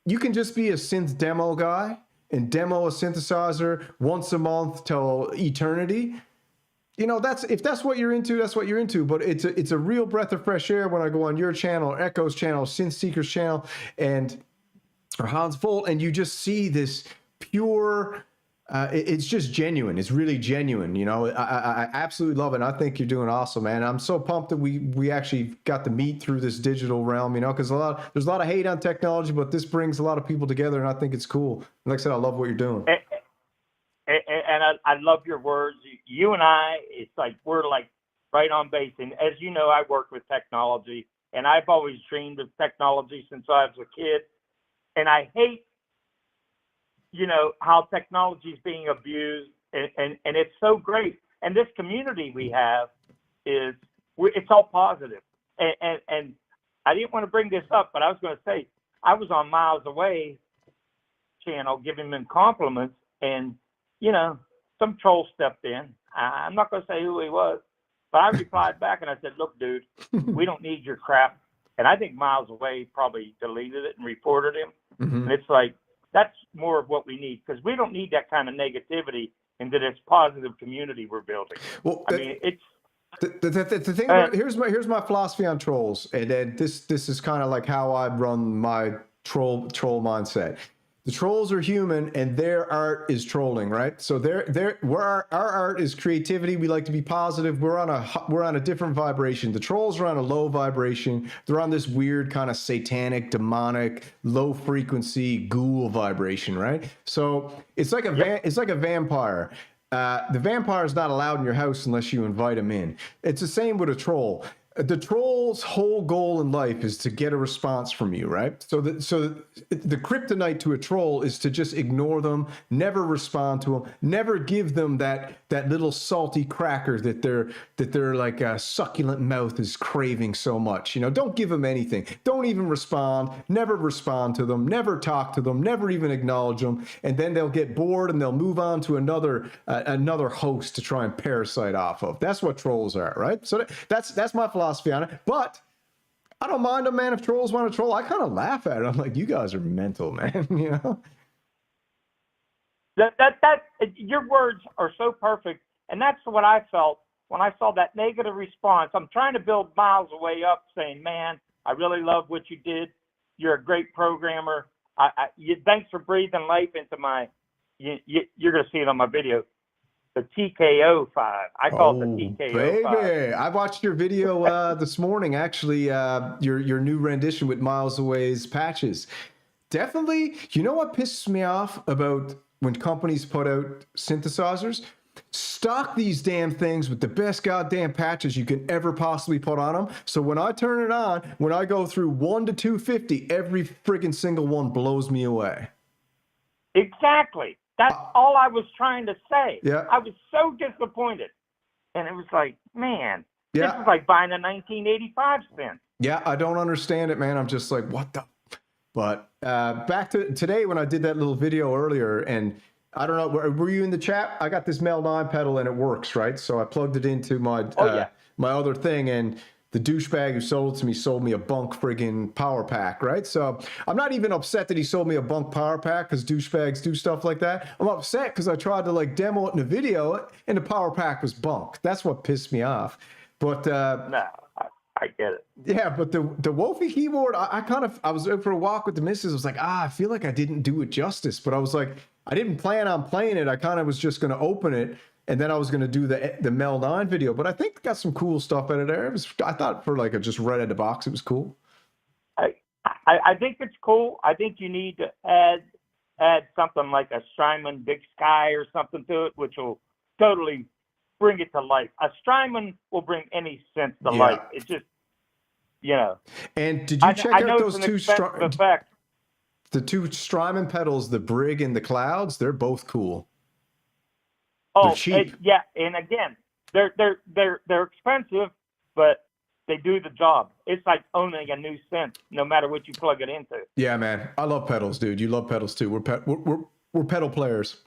you can just be a synth demo guy and demo a synthesizer once a month till eternity. You know, if that's what you're into, that's what you're into. But it's a real breath of fresh air when I go on your channel, Echo's channel, Synth Seeker's channel, or Hans Volt, and you just see this pure. It's just genuine. It's really genuine. You know, I absolutely love it. And I think you're doing awesome, man. I'm so pumped that we actually got to meet through this digital realm, you know, because there's a lot of hate on technology, but this brings a lot of people together, and I think it's cool. And like I said, I love what you're doing. And I love your words. You and I, it's like we're like right on base. And as you know, I work with technology, and I've always dreamed of technology since I was a kid. And I hate, how technology is being abused, and it's so great. And this community we have it's all positive. And I didn't want to bring this up, but I was going to say, I was on Miles Away channel giving them compliments, and, some troll stepped in. I'm not going to say who he was, but I replied back and I said, look, dude, we don't need your crap. And I think Miles Away probably deleted it and reported him. And it's like, that's more of what we need, because we don't need that kind of negativity into this positive community we're building. Well, it's the thing. About, here's my philosophy on trolls, and this is kind of like how I run my troll mindset. The trolls are human, and their art is trolling, right? So our art is creativity. We like to be positive. We're on a different vibration. The trolls are on a low vibration. They're on this weird kind of satanic, demonic, low frequency ghoul vibration, right? So it's like a vampire. The vampire is not allowed in your house unless you invite him in. It's the same with a troll. the troll's whole goal in life is to get a response from you, right? So the kryptonite to a troll is to just ignore them, never respond to them, never give them that little salty cracker that their like succulent mouth is craving so much. You know, don't give them anything. Don't even respond. Never respond to them. Never talk to them. Never even acknowledge them. And then they'll get bored and they'll move on to another host to try and parasite off of. That's what trolls are, right? So that's my philosophy on it. But I don't mind them, man. If trolls want to troll, I kind of laugh at it. I'm like, you guys are mental, man. You know. Your words are so perfect, and that's what I felt when I saw that negative response. I'm trying to build Miles way up, saying, "Man, I really love what you did. You're a great programmer. Thanks for breathing life into my." You're gonna see it on my video. The TKO 5. I call it the TKO 5. Baby, I watched your video this morning. Actually, your new rendition with Miles Away's patches. Definitely. You know what pisses me off about when companies put out synthesizers? Stock these damn things with the best goddamn patches you can ever possibly put on them. So when I turn it on, when I go through 1 to 250, every friggin' single one blows me away. Exactly. That's all I was trying to say. Yeah. I was so disappointed. And it was like, man, Yeah. this is like buying a 1985 synth. Yeah, I don't understand it, man. I'm just like, what the? But back to today when I did that little video earlier, and I don't know, were you in the chat? I got this Mel 9 pedal and it works, right? So I plugged it into my my other thing, and the douchebag who sold it to me sold me a bunk friggin' power pack, right? So I'm not even upset that he sold me a bunk power pack because douchebags do stuff like that. I'm upset because I tried to like demo it in a video and the power pack was bunk. That's what pissed me off. But No, I get it. yeah, but the Wofi keyboard, I was out for a walk with the missus. I was like, I feel like I didn't do it justice. But I was like, I didn't plan on playing it. I kind of was just going to open it, and then I was going to do the Mel 9 video. But I think got some cool stuff out of there. I thought for like a just right out of the box, it was cool. I think it's cool. I think you need to add something like a Strymon Big Sky or something to it, which will totally bring it to life. A Strymon will bring any synth to life. It's just, you know. And did you check out those two effect. The two Strymon pedals, the Brig and the Clouds? They're both cool. Oh, they're cheap. Yeah, and again, they're expensive, but they do the job. It's like owning a new synth, no matter what you plug it into. Yeah, man, I love pedals, dude. You love pedals too. We're pedal players.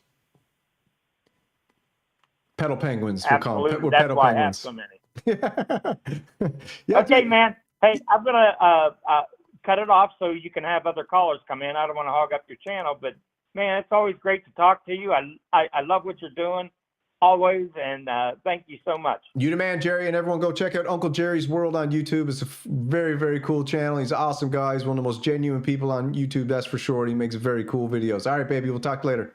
Pedal penguins. Absolutely. We're That's pedal why penguins. I have so many. Yeah, okay, dude. man. Hey, I'm gonna cut it off so you can have other callers come in. I don't want to hog up your channel, but man, it's always great to talk to you. I love what you're doing always, and thank you so much. You the man, Jerry, and everyone go check out Uncle Jerry's World on YouTube. It's a very, very cool channel. He's an awesome guy. He's one of the most genuine people on YouTube, that's for sure. He makes very cool videos. All right, baby, we'll talk later.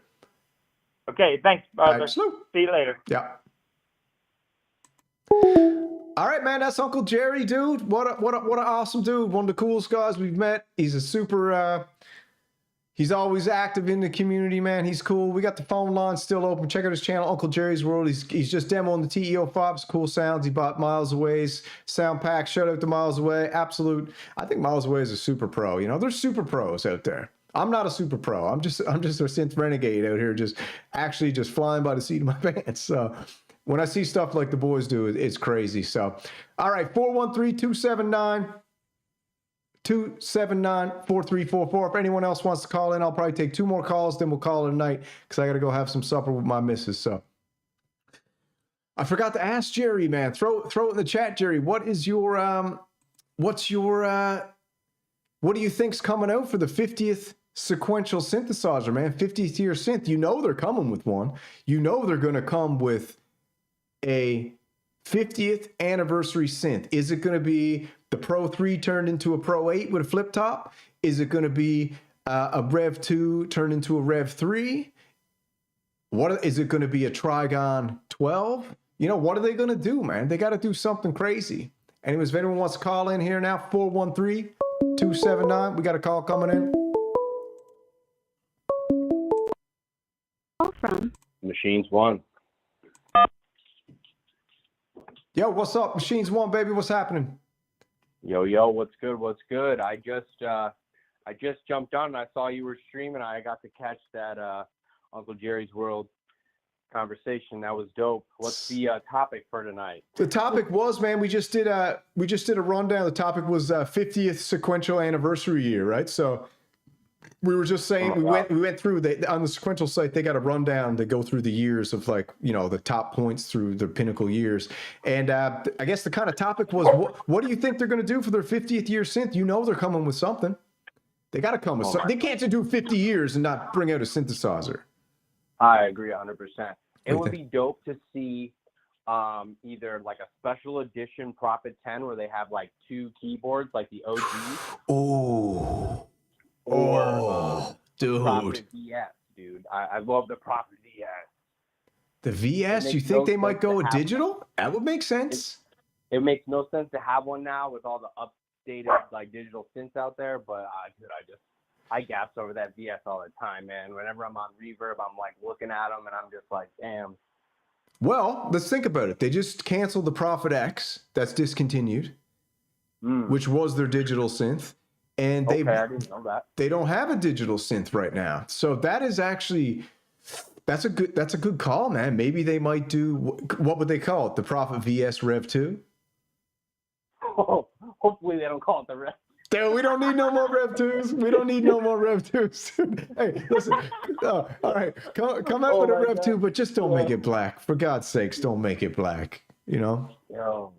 Okay, thanks, brother. Right, see you later. Yeah. All right, man, that's Uncle Jerry, dude. What an awesome dude. One of the coolest guys we've met. He's a super he's always active in the community, man. He's cool. We got the phone line still open. Check out his channel, Uncle Jerry's World. He's just demoing the TEO5. Cool sounds. He bought Miles Away's sound pack. Shout out to Miles Away. Absolute. I think Miles Away is a super pro. You know, there's super pros out there. I'm not a super pro. I'm just a synth renegade out here, just flying by the seat of my pants. So when I see stuff like the boys do, it's crazy. So, all right, 413-279-4344. If anyone else wants to call in, I'll probably take 2 more calls, then we'll call it a night because I got to go have some supper with my missus. So I forgot to ask Jerry, man. Throw it in the chat, Jerry. What is your what do you think's coming out for the 50th sequential synthesizer, man? 50th year synth. You know they're coming with one. You know they're going to come with a 50th anniversary synth. Is it going to be the Pro 3 turned into a Pro 8 with a flip top? Is it going to be a Rev 2 turned into a Rev 3? Is it going to be a Trigon 12? You know, what are they going to do, man? They got to do something crazy. Anyways, if anyone wants to call in here now, 413-279. We got a call coming in. Call from Machines One. Yo, what's up? Machines One, baby. What's happening? Yo, what's good? What's good? I just jumped on and I saw you were streaming. I got to catch that Uncle Jerry's World conversation. That was dope. What's the topic for tonight? The topic was, man, we just did a rundown. The topic was 50th sequential anniversary year, right? So we were just saying we went through on the Sequential site. They got a rundown to go through the years of, like, you know, the top points through the pinnacle years. And I guess the kind of topic was, what do you think they're going to do for their 50th year synth? You know, they're coming with something. They got to come with something. They can't just do 50 years and not bring out a synthesizer. I agree 100%. It would be dope to see either like a special edition Prophet 10 where they have like 2 keyboards, like the OGs. Or dude. Prophet VS, dude. I love the Prophet VS. The VS? You think they might go with digital? That would make sense. It makes no sense to have one now with all the updated like digital synths out there, but dude, I gas over that VS all the time, man. Whenever I'm on Reverb, I'm like looking at them and I'm just like, damn. Well, let's think about it. They just canceled the Prophet X. That's discontinued, which was their digital synth. And I didn't know that. They don't have a digital synth right now. So that is actually, that's a good call, man. Maybe they might do, what would they call it? The Prophet VS Rev 2? Oh, hopefully they don't call it the Rev. Dude, we don't need no more Rev 2s. We don't need no more Rev 2s. Hey, listen. Oh, all right. Come out with a Rev 2, but just don't make it black. For God's sakes, don't make it black. You know? Yo,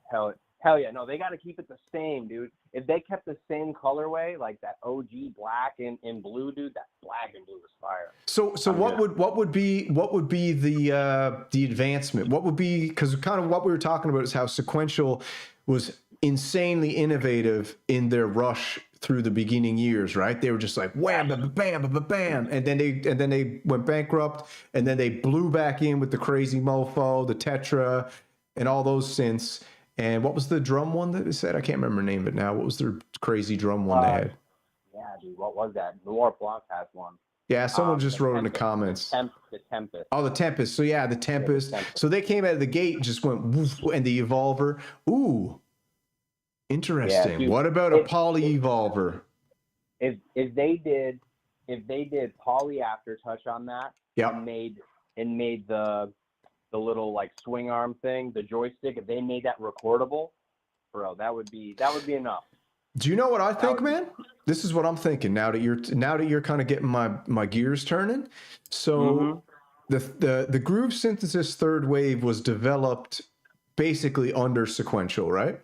hell yeah. No, they got to keep it the same, dude. If they kept the same colorway, like that OG black and blue, dude, that black and blue is fire. So what would be the advancement? What would be, because kind of what we were talking about is how Sequential was insanely innovative in their rush through the beginning years, right? They were just like wham, bam, bam, bam, bam, and then they went bankrupt, and then they blew back in with the Crazy Mofo, the Tetra, and all those synths. And what was the drum one that they said? I can't remember the name of it now. What was their crazy drum one they had? Yeah, dude, what was that? Noir Blanc has one. Yeah, someone just wrote in the comments. The Tempest. Oh, the Tempest. So yeah, the Tempest. So they came out of the gate and just went woof, and the Evolver. Ooh, interesting. Yeah, dude, what about a Poly Evolver? If they did Poly Aftertouch on that, and made the little like swing arm thing, the joystick, if they made that recordable, bro, that would be enough. Do you know what I think, man? This is what I'm thinking now that you're kind of getting my gears turning. So the Groove Synthesis third wave was developed basically under Sequential, right?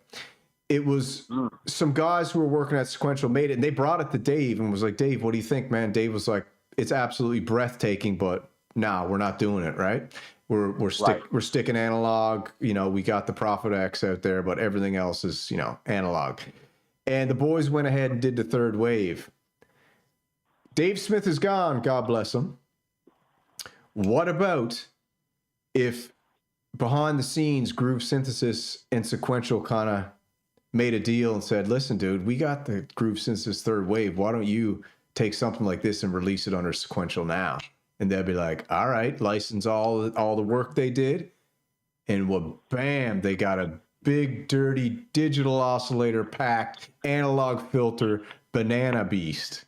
It was some guys who were working at Sequential made it, and they brought it to Dave and was like, Dave, what do you think, man? Dave was like, it's absolutely breathtaking, but nah, we're not doing it, right? We're sticking analog. You know, we got the Prophet X out there, but everything else is, you know, analog. And the boys went ahead and did the third wave. Dave Smith is gone, God bless him. What about if behind the scenes Groove Synthesis and Sequential kind of made a deal and said, listen, dude, we got the Groove Synthesis third wave. Why don't you take something like this and release it under Sequential now? And they'll be like, all right, license all the work they did. And well, bam, they got a big, dirty digital oscillator packed analog filter banana beast.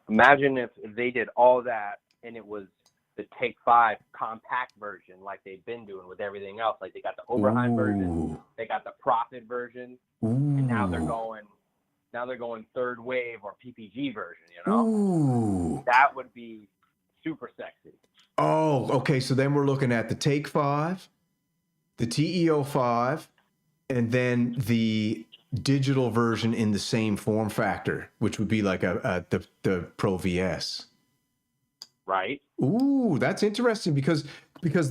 Imagine if they did all that and it was the Take 5 compact version like they've been doing with everything else. Like they got the Oberheim version, they got the Prophet version, and now they're going third wave or PPG version, you know? Ooh. That would be super sexy. Oh, okay. So then we're looking at the Take 5, the TEO5, and then the digital version in the same form factor, which would be like the Pro VS. Right. Ooh, that's interesting because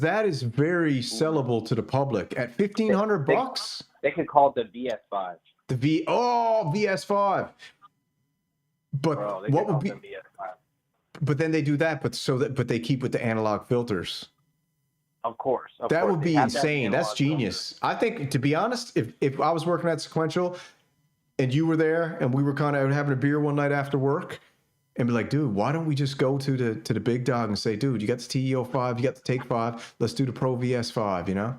that is very sellable to the public at $1,500. They could call it the VS5. VS5. But bro, what would be? VS5. But then they do that, but they keep with the analog filters. Of course. That would be insane. That's genius. Filters. I think, to be honest, if I was working at Sequential and you were there and we were kind of having a beer one night after work and be like, dude, why don't we just go to the big dog and say, dude, you got the TEO5, you got the Take 5, let's do the Pro VS5, you know?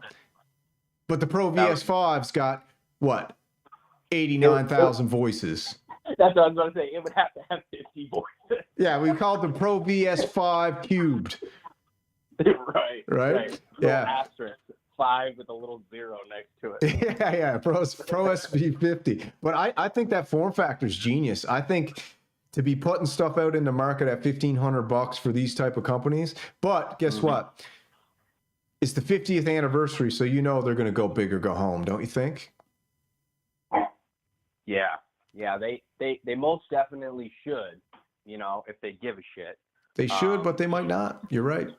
But the Pro VS5's got what? 89,000 voices. That's what I was going to say. It would have to have 50 voices. Yeah, we call it the Pro VS5 cubed. Right. Yeah. Asterisk 5 with a little 0 next to it. Yeah. Pro SV50. But I think that form factor is genius. I think to be putting stuff out in the market at $1,500 for these type of companies. But guess what? It's the 50th anniversary, so you know they're going to go big or go home, don't you think? Yeah. They most definitely should. You know, if they give a shit. They should, but they might not. You're right.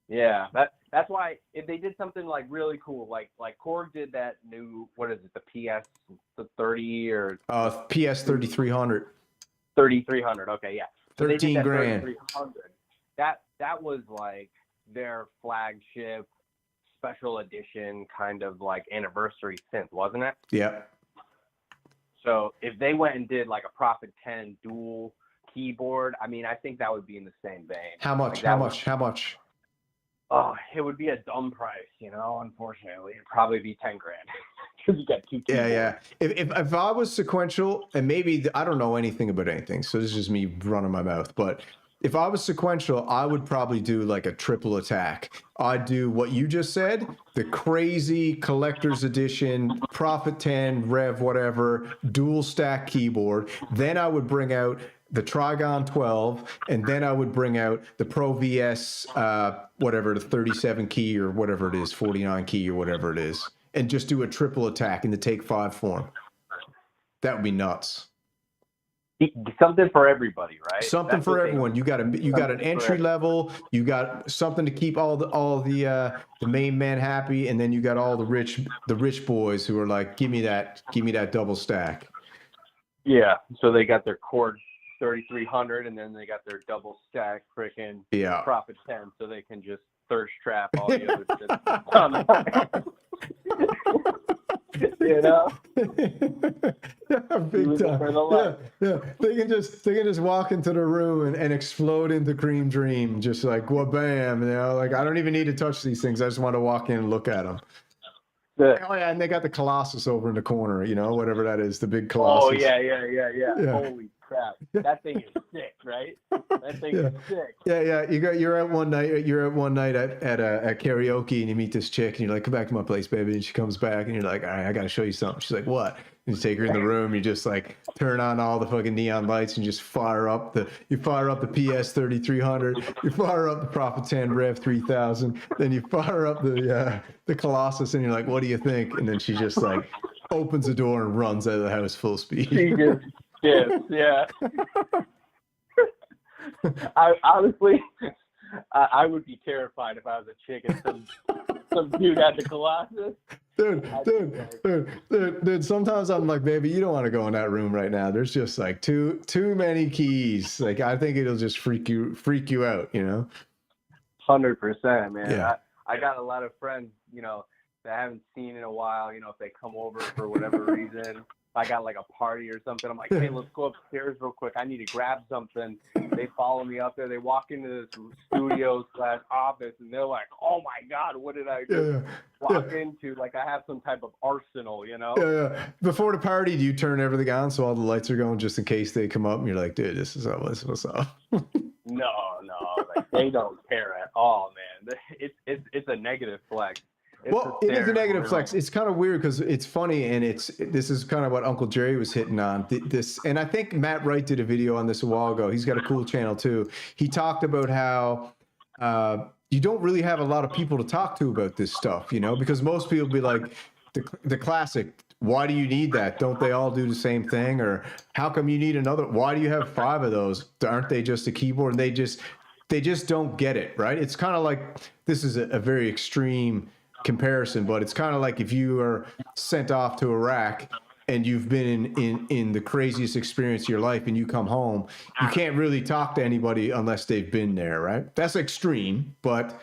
Yeah, that's why if they did something like really cool, like Korg did that new, what is it, the PS the 30 or PS 3300. 3300. Okay, yeah. So 13 grand. 3300. That was like their flagship special edition kind of like anniversary synth, wasn't it? Yeah. So if they went and did like a Prophet 10 dual keyboard, I mean, I think that would be in the same vein. How much? Like How much? Oh, it would be a dumb price, you know, unfortunately. It'd probably be 10 grand. Because you got two keyboards. Yeah. If I was Sequential, and maybe I don't know anything about anything, so this is just me running my mouth, but if I was Sequential, I would probably do like a triple attack. I'd do what you just said, the crazy collector's edition, Prophet 10, Rev, whatever, dual stack keyboard. Then I would bring out the Trigon 12, and then I would bring out the Pro VS, whatever, the 37 key or whatever it is, 49 key or whatever it is, and just do a triple attack in the Take 5 form. That would be nuts. Something for everybody, right? Something for everyone. You got an entry level. You got something to keep all the main men happy, and then you got all the rich boys who are like, give me that double stack. Yeah. So they got their Korg 3300, and then they got their double stack freaking Prophet 10, so they can just thirst trap all the other shit. You know, big time. Yeah. They can just walk into the room and explode into Cream Dream, just like well, bam. You know, like I don't even need to touch these things. I just want to walk in and look at them. Oh yeah, and they got the Colossus over in the corner. You know, whatever that is, the big Colossus. Oh yeah. Holy crap, that thing is sick, right? That thing is sick. Yeah. You're out one night. You're out one night at karaoke, and you meet this chick, and you're like, "Come back to my place, baby." And she comes back, and you're like, "All right, I got to show you something." She's like, "What?" And you take her in the room. You just like turn on all the fucking neon lights and just fire up the PS 3300. You fire up the Prophet 10 Rev 3000. Then you fire up the Colossus, and you're like, "What do you think?" And then she just like opens the door and runs out of the house full speed. She just yeah. I honestly, I would be terrified if I was a chick and some dude had the Colossus. Dude, sometimes I'm like, baby, you don't want to go in that room right now. There's just like too many keys. Like I think it'll just freak you out, you know? 100%, man. Yeah. I got a lot of friends, you know, that I haven't seen in a while. You know, if they come over for whatever reason, if I got like a party or something, I'm like, hey, let's go upstairs real quick. I need to grab something. They follow me up there. They walk into this studio/office, and they're like, oh my God, what did I just walk into? Like I have some type of arsenal, you know? Yeah. Before the party, do you turn everything on so all the lights are going just in case they come up and you're like, dude, this is what's up? No, like they don't care at all, man. It's a negative flex. Well, it is a negative flex. It's kind of weird because it's funny, and this is kind of what Uncle Jerry was hitting on. And I think Matt Wright did a video on this a while ago. He's got a cool channel too. He talked about how you don't really have a lot of people to talk to about this stuff, you know, because most people be like the classic. Why do you need that? Don't they all do the same thing? Or how come you need another? Why do you have 5 of those? Aren't they just a keyboard? And they just don't get it, right? It's kind of like, this is a very extreme comparison, but it's kind of like if you are sent off to Iraq and you've been in the craziest experience of your life, and you come home, you can't really talk to anybody unless they've been there, right? That's extreme, but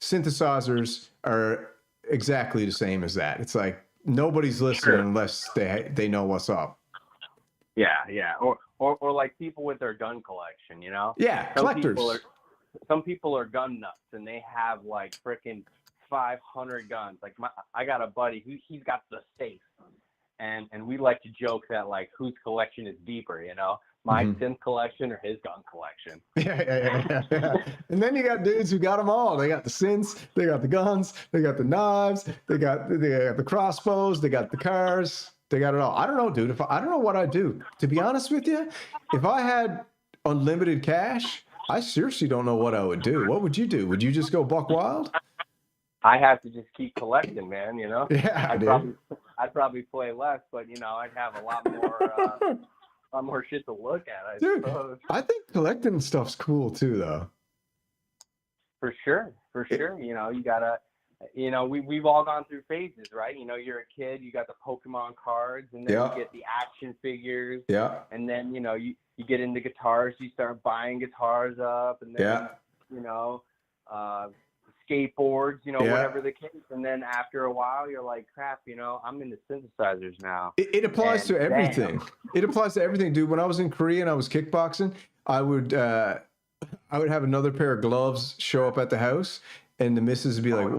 synthesizers are exactly the same as that. It's like nobody's listening unless they know what's up. Yeah. Or like people with their gun collection, you know? Yeah, collectors. Some people are gun nuts, and they have like freaking 500 guns. Like I got a buddy he's got the safe, and we like to joke that like whose collection is deeper, you know, my synth collection or his gun collection. Yeah. And then you got dudes who got them all. They got the synths, they got the guns, they got the knives, they got the crossbows, they got the cars, they got it all. I don't know, dude. I don't know what I'd do. To be honest with you, if I had unlimited cash, I seriously don't know what I would do. What would you do? Would you just go buck wild? I have to just keep collecting, man, you know? Yeah, I'd probably play less, but, you know, I'd have a lot more shit to look at, I suppose. I think collecting stuff's cool, too, though. For sure. You know, you gotta, you know, we've all gone through phases, right? You know, you're a kid, you got the Pokemon cards, and then you get the action figures. Yeah. And then, you know, you get into guitars, you start buying guitars up, and then, you know, skateboards, you know, whatever the case. And then after a while, you're like, crap, you know, I'm into synthesizers now. It applies to everything. It applies to everything, dude. When I was in Korea and I was kickboxing, I would have another pair of gloves show up at the house, and the missus would be like,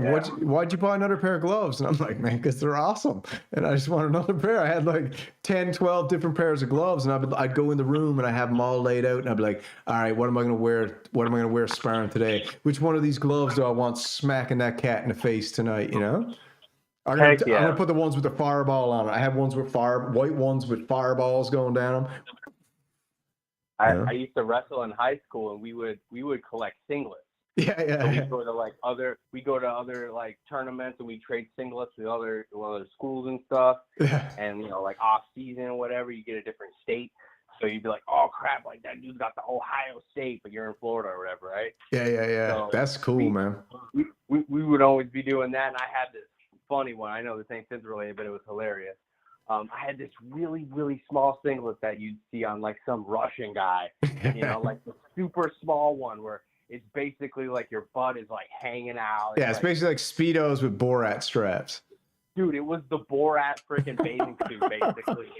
why'd you buy another pair of gloves? And I'm like, man, because they're awesome. And I just want another pair. I had like 10, 12 different pairs of gloves, and I'd go in the room and I have them all laid out, and I'd be like, all right, what am I going to wear? What am I going to wear sparring today? Which one of these gloves do I want smacking that cat in the face tonight, you know? I'm going to put the ones with the fireball on it. I have ones with white ones with fireballs going down them. I used to wrestle in high school, and we would collect singlets. So we go to other like tournaments, and we trade singlets with other schools and stuff. And you know, like off season or whatever, you get a different state. So you'd be like, oh crap, like that dude's got the Ohio State, but you're in Florida or whatever, right? Yeah. So that's cool, man. We would always be doing that, and I had this funny one. I know this ain't synth related, but it was hilarious. I had this really, really small singlet that you'd see on like some Russian guy, you know, like the super small one where it's basically like your butt is like hanging out. Yeah, it's like, basically like Speedos with Borat straps. Dude, it was the Borat freaking bathing suit, basically.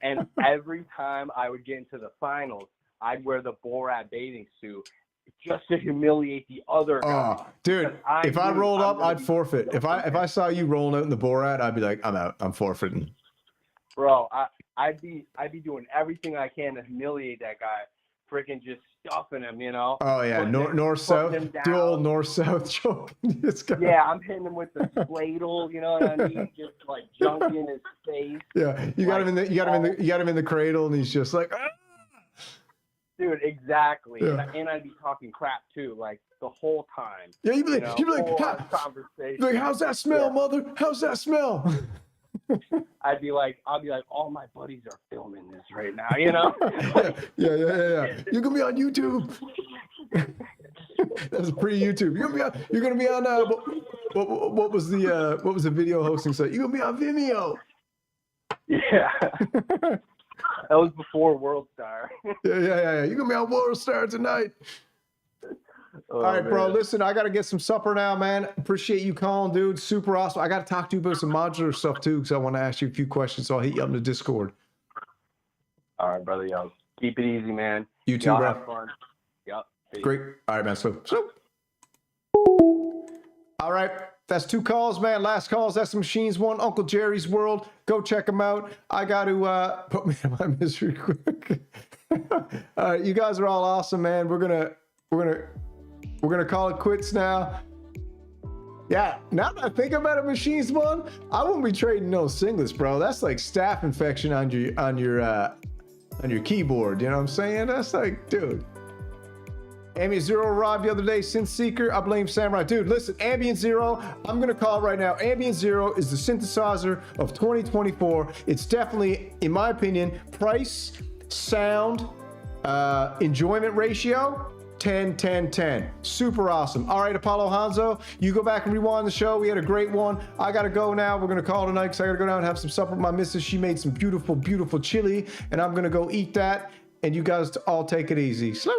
And every time I would get into the finals, I'd wear the Borat bathing suit just to humiliate the other guy. Oh, dude, if I rolled up, I'd forfeit. If I saw you rolling out in the Borat, I'd be like, I'm out. I'm forfeiting. Bro, I'd be doing everything I can to humiliate that guy. Freaking just stuffing him, you know. Oh yeah, north-south. Do old north-south joke. Yeah, I'm hitting him with the ladle, you know what I mean? Just like junk in his face. Yeah, you got him in the cradle, and he's just like, ah! Dude, exactly. Yeah. And I'd be talking crap too, like the whole time. Yeah, you'd be like, how's that smell, mother? How's that smell? I'll be like, all my buddies are filming this right now, you know? Yeah. You're gonna be on YouTube. That was pre-YouTube. You're gonna be on what was the video hosting site? You're gonna be on Vimeo. Yeah. That was before World Star. Yeah. You're gonna be on World Star tonight. All right, man. Bro, listen, I got to get some supper now, man. Appreciate you calling, dude. Super awesome. I got to talk to you about some modular stuff, too, because I want to ask you a few questions, so I'll hit you up in the Discord. All right, brother. Yo, keep it easy, man. You too, bro. Have fun. Yep. Great. All right, man. So. All right. That's 2 calls, man. Last calls. That's the Machines One, Uncle Jerry's World. Go check them out. I got to put me in my misery quick. All right, you guys are all awesome, man. We're gonna call it quits now. Yeah, now that I think about it, Machines One, I won't be trading no singlets, bro. That's like staph infection on your keyboard. You know what I'm saying? That's like, dude. Ambient Zero arrived the other day. Synth Seeker, I blame Samurai. Dude, listen, Ambient Zero, I'm gonna call it right now. Ambient Zero is the synthesizer of 2024. It's definitely, in my opinion, price, sound, enjoyment ratio, 10, 10, 10. Super awesome. All right, Apollo Hanzo, you go back and rewind the show. We had a great one. I got to go now. We're going to call it a night because I got to go down and have some supper with my missus. She made some beautiful, beautiful chili, and I'm going to go eat that. And you guys all take it easy. Slow.